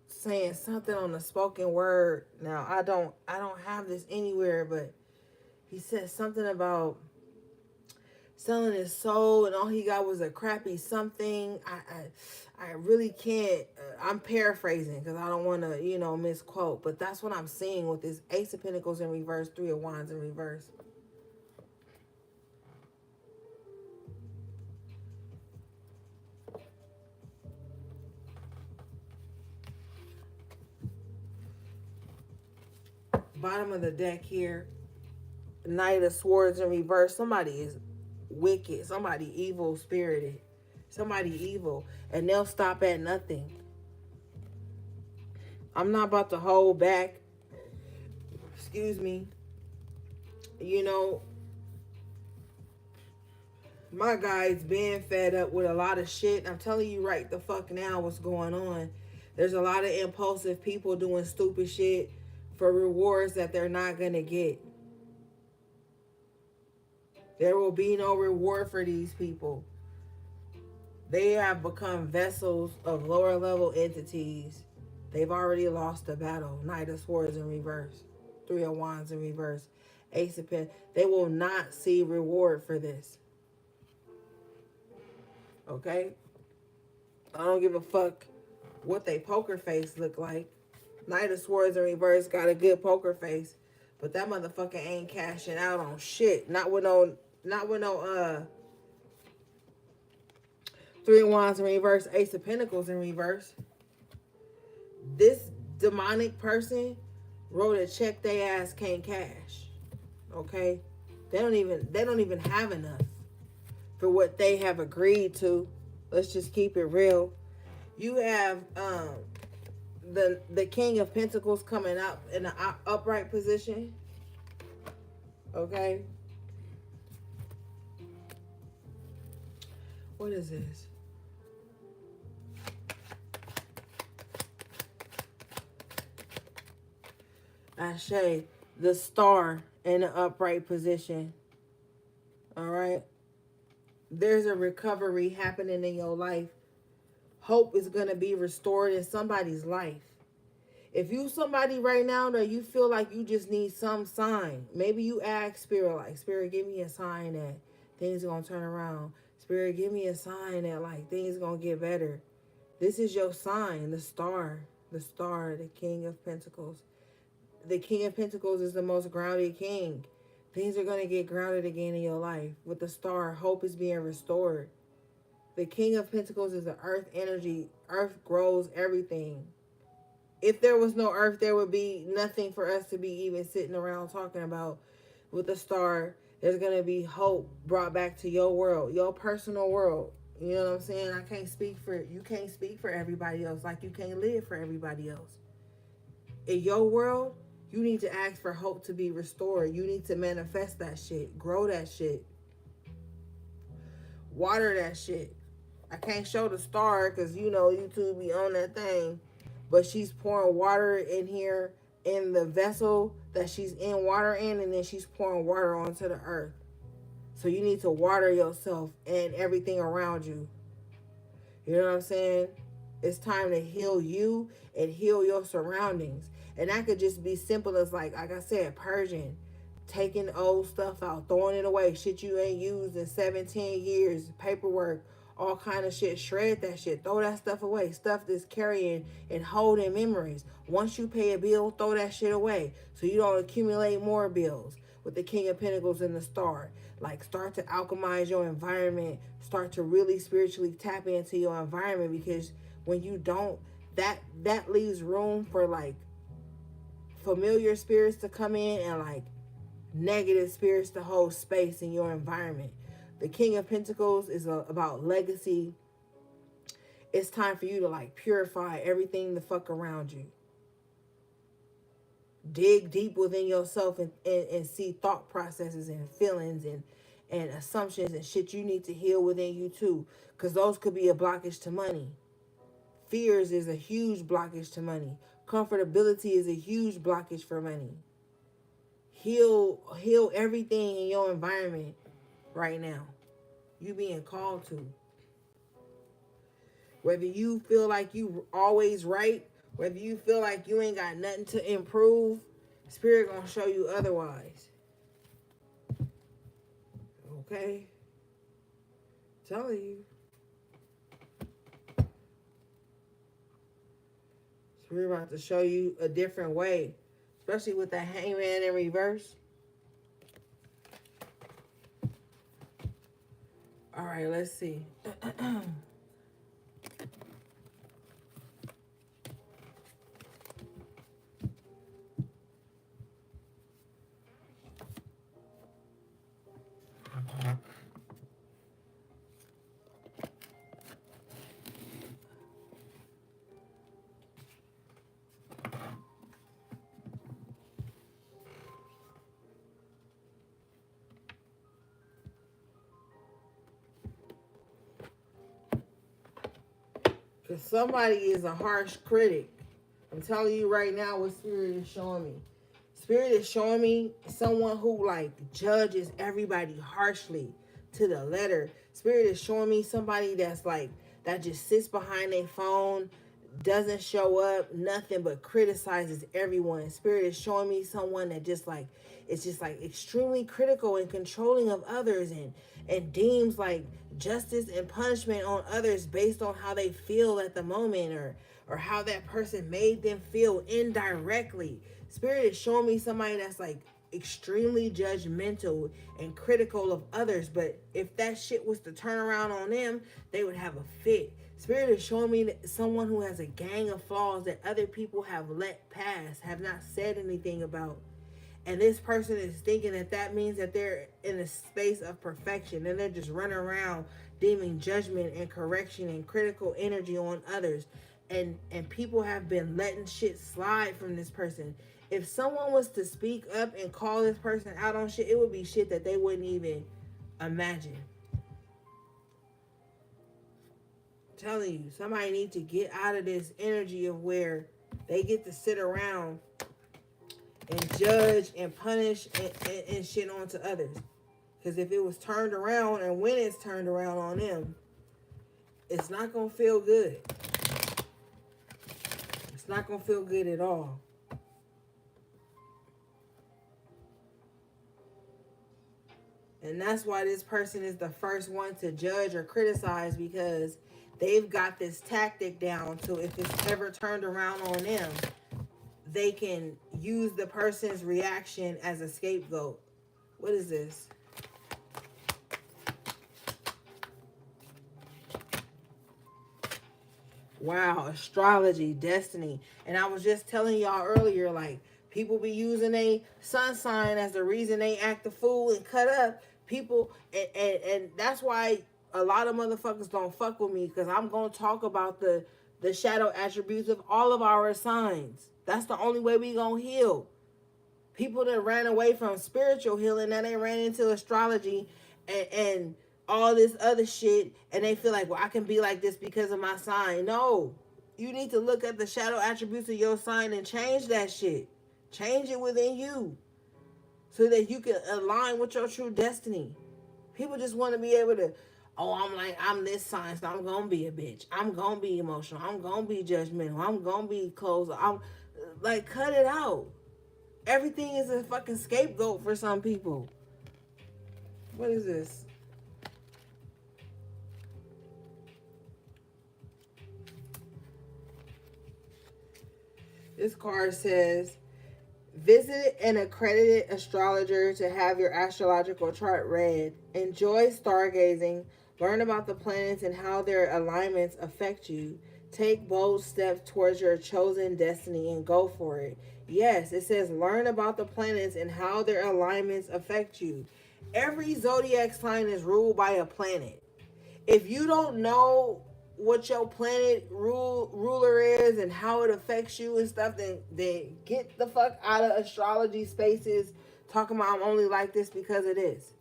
saying something on the spoken word. Now, I don't have this anywhere, but he said something about selling his soul and all he got was a crappy something. I really can't. I'm paraphrasing because I don't want to, misquote. But that's what I'm seeing with this Ace of Pentacles in reverse, Three of Wands in reverse. Bottom of the deck here, Knight of Swords in reverse. Somebody is wicked. Somebody evil spirited. Somebody evil. And they'll stop at nothing. I'm not about to hold back. Excuse me. My guy's been fed up with a lot of shit. I'm telling you right the fuck now what's going on. There's a lot of impulsive people doing stupid shit for rewards that they're not going to get. There will be no reward for these people. They have become vessels of lower level entities. They've already lost the battle. Knight of Swords in reverse. Three of Wands in reverse. Ace of Pentacles. They will not see reward for this. Okay? I don't give a fuck what they poker face look like. Knight of Swords in reverse got a good poker face. But that motherfucker ain't cashing out on shit. Not with no Three of Wands in reverse, Ace of Pentacles in reverse. This demonic person wrote a check they ass can't cash. Okay? They don't even have enough for what they have agreed to. Let's just keep it real. You have the King of Pentacles coming up in an upright position. Okay? What is this? Ashe, the Star in an upright position. All right? There's a recovery happening in your life. Hope is going to be restored in somebody's life. If you somebody right now that you feel like you just need some sign, maybe you ask Spirit, like, Spirit, give me a sign that things are going to turn around. Spirit, give me a sign that, like, things are going to get better. This is your sign, the Star, the King of Pentacles. The King of Pentacles is the most grounded king. Things are going to get grounded again in your life. With the Star, hope is being restored. The King of Pentacles is the earth energy. Earth grows everything. If there was no earth, there would be nothing for us to be even sitting around talking about. With the Star, there's going to be hope brought back to your world, your personal world. You know what I'm saying? You can't speak for everybody else like you can't live for everybody else. In your world, you need to ask for hope to be restored. You need to manifest that shit. Grow that shit. Water that shit. I can't show the star because, you know, YouTube be on that thing. But she's pouring water in here in the vessel that she's in water in, and then she's pouring water onto the earth. So you need to water yourself and everything around you. You know what I'm saying? It's time to heal you and heal your surroundings. And that could just be simple as like I said, purging, taking old stuff out, throwing it away, shit you ain't used in 17 years, paperwork, all kind of shit. Shred that shit, throw that stuff away, stuff that's carrying and holding memories. Once you pay a bill, throw that shit away so you don't accumulate more bills. With the King of Pentacles and the Star, like, start to alchemize your environment, start to really spiritually tap into your environment, because when you don't, that leaves room for like familiar spirits to come in and like negative spirits to hold space in your environment. The King of Pentacles is about legacy. It's time for you to like purify everything the fuck around you. Dig deep within yourself and see thought processes and feelings and assumptions and shit you need to heal within you too. Because those could be a blockage to money. Fears is a huge blockage to money. Comfortability is a huge blockage for money. Heal everything in your environment right now. You being called to. Whether you feel like you always right, whether you feel like you ain't got nothing to improve, Spirit gonna show you otherwise. Okay? Telling you. Spirit about to show you a different way. Especially with the Hangman in reverse. Alright, let's see. Because somebody is a harsh critic. I'm telling you right now what Spirit is showing me. Spirit is showing me someone who like judges everybody harshly to the letter. Spirit is showing me somebody that's like, that just sits behind their phone, doesn't show up, nothing but criticizes everyone. Spirit is showing me someone that just like, it's just like extremely critical and controlling of others and deems like justice and punishment on others based on how they feel at the moment or how that person made them feel indirectly. Spirit is showing me somebody that's like extremely judgmental and critical of others, but if that shit was to turn around on them, they would have a fit. Spirit is showing me that someone who has a gang of flaws that other people have let pass, have not said anything about. And this person is thinking that that means that they're in a space of perfection. And they're just running around deeming judgment and correction and critical energy on others. And people have been letting shit slide from this person. If someone was to speak up and call this person out on shit, it would be shit that they wouldn't even imagine. I'm telling you, somebody needs to get out of this energy of where they get to sit around and judge and punish and shit onto others. Because if it was turned around, and when it's turned around on them, it's not going to feel good. It's not going to feel good at all. And that's why this person is the first one to judge or criticize, because they've got this tactic down. So if it's ever turned around on them, they can use the person's reaction as a scapegoat. What is this? Wow, astrology, destiny. And I was just telling y'all earlier, like, people be using a sun sign as the reason they act a fool and cut up. People, and that's why a lot of motherfuckers don't fuck with me, because I'm going to talk about the shadow attributes of all of our signs. That's the only way we gonna heal. People that ran away from spiritual healing, now they ran into astrology and all this other shit, and they feel like, well, I can be like this because of my sign. No, you need to look at the shadow attributes of your sign and change that shit. Change it within you so that you can align with your true destiny. People just want to be able to, oh, I'm this sign, so I'm gonna be a bitch. I'm gonna be emotional. I'm gonna be judgmental. I'm gonna be closed. I'm like, cut it out. Everything is a fucking scapegoat for some people. What is this? This card says, visit an accredited astrologer to have your astrological chart read. Enjoy stargazing. Learn about the planets and how their alignments affect you. Take bold steps towards your chosen destiny and go for it. Yes, it says learn about the planets and how their alignments affect you. Every zodiac sign is ruled by a planet. If you don't know what your planet ruler is and how it affects you and stuff, then get the fuck out of astrology spaces talking about I'm only like this because it is.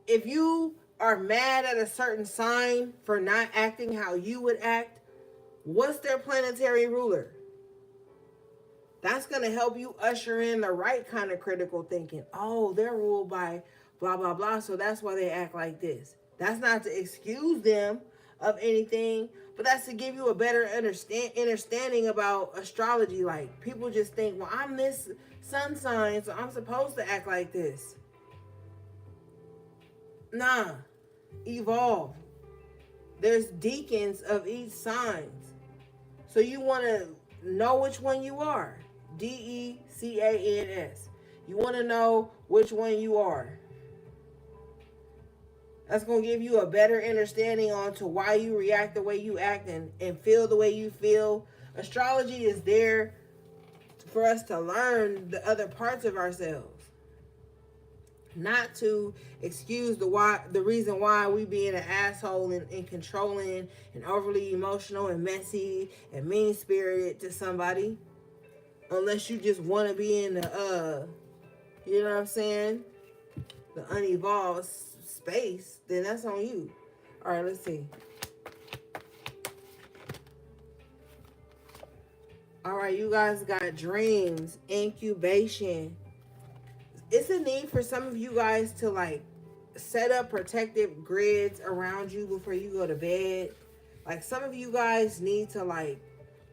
If you are mad at a certain sign for not acting how you would act, what's their planetary ruler? That's going to help you usher in the right kind of critical thinking. Oh, they're ruled by blah, blah, blah, so that's why they act like this. That's not to excuse them of anything, but that's to give you a better understanding about astrology. Like, people just think, well, I'm this sun sign, so I'm supposed to act like this. Nah, evolve. There's deacons of each sign. So you want to know which one you are. DECANS. You want to know which one you are. That's going to give you a better understanding on to why you react the way you act and feel the way you feel. Astrology is there for us to learn the other parts of ourselves. Not to excuse the reason why we being an asshole and controlling and overly emotional and messy and mean-spirited to somebody. Unless you just want to be in the, you know what I'm saying, the unevolved space, then that's on you. All right, let's see. All right, you guys got dreams, incubation. It's a need for some of you guys to like set up protective grids around you before you go to bed. Like, some of you guys need to like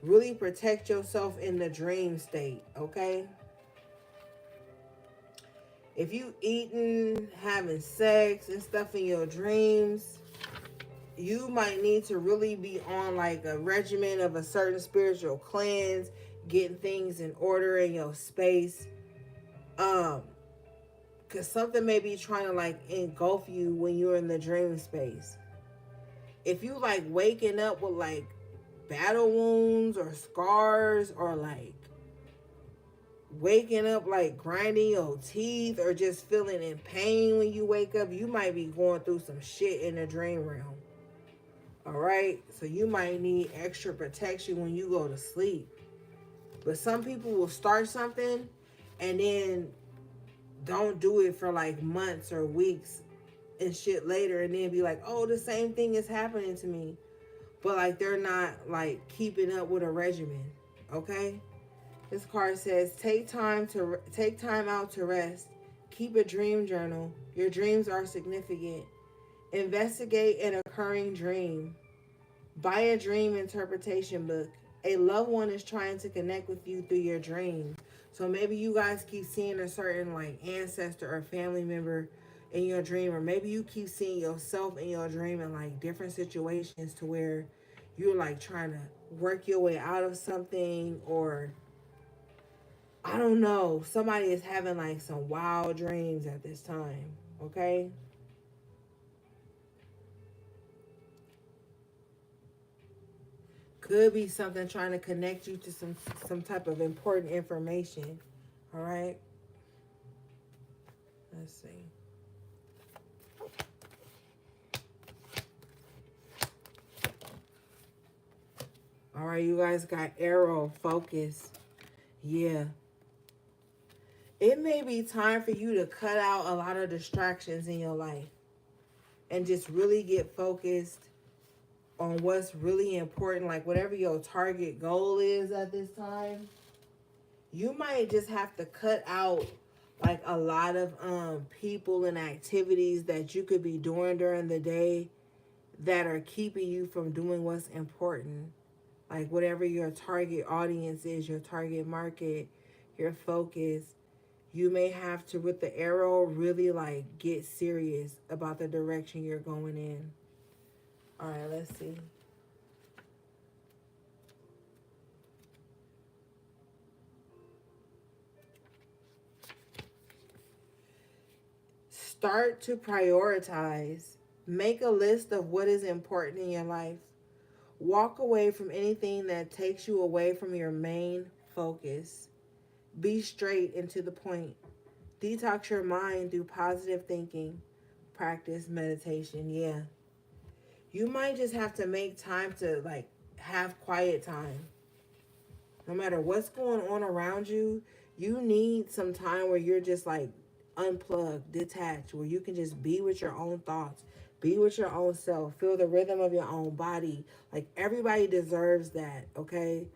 really protect yourself in the dream state, okay? If you eating, having sex and stuff in your dreams, you might need to really be on like a regimen of a certain spiritual cleanse, getting things in order in your space. Because something may be trying to like engulf you when you're in the dream space. If you like waking up with like battle wounds or scars, or like waking up like grinding your teeth or just feeling in pain when you wake up, you might be going through some shit in the dream realm. All right, so you might need extra protection when you go to sleep. But some people will start something and then don't do it for like months or weeks and shit later, and then be like, oh, the same thing is happening to me. But like, they're not like keeping up with a regimen. Okay, this card says take time out to rest. Keep a dream journal. Your dreams are significant. Investigate an occurring dream. Buy a dream interpretation book. A loved one is trying to connect with you through your dream. So maybe you guys keep seeing a certain like ancestor or family member in your dream, or maybe you keep seeing yourself in your dream in like different situations to where you're like trying to work your way out of something, or I don't know, somebody is having like some wild dreams at this time, okay? Could be something trying to connect you to some type of important information, all right? Let's see. All right, you guys got arrow, focus. Yeah. It may be time for you to cut out a lot of distractions in your life. and just really get focused on what's really important, like whatever your target goal is at this time, you might just have to cut out like a lot of people and activities that you could be doing during the day that are keeping you from doing what's important. Like whatever your target audience is, your target market, your focus, you may have to, with the arrow, really like get serious about the direction you're going in. All right, let's see. Start to prioritize. Make a list of what is important in your life. Walk away from anything that takes you away from your main focus. Be straight and to the point. Detox your mind through positive thinking. Practice meditation. Yeah. You might just have to make time to like have quiet time. No matter what's going on around you, you need some time where you're just like unplugged, detached, where you can just be with your own thoughts, be with your own self, feel the rhythm of your own body. Like everybody deserves that, okay?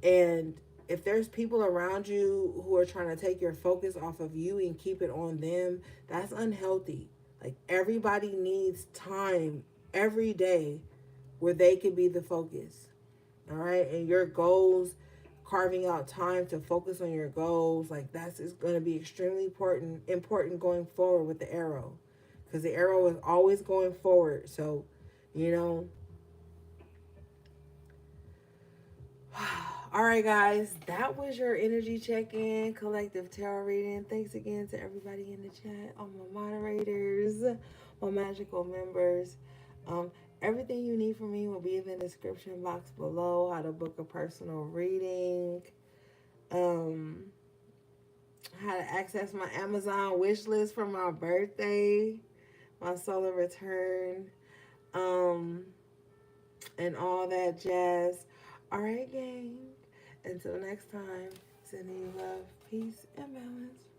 And if there's people around you who are trying to take your focus off of you and keep it on them, that's unhealthy. Like everybody needs time every day where they can be the focus. All right? And your goals, carving out time to focus on your goals, like that's is going to be extremely important going forward with the arrow. Cuz the arrow is always going forward. So, you know, all right, guys, that was your energy check-in, collective tarot reading. Thanks again to everybody in the chat, all my moderators, my magical members. Um, Everything you need from me will be in the description box below. How to book a personal reading, um, how to access my Amazon wish list for my birthday, my solar return, um, and all that jazz. All right, gang. Until next time, sending you love, peace, and balance.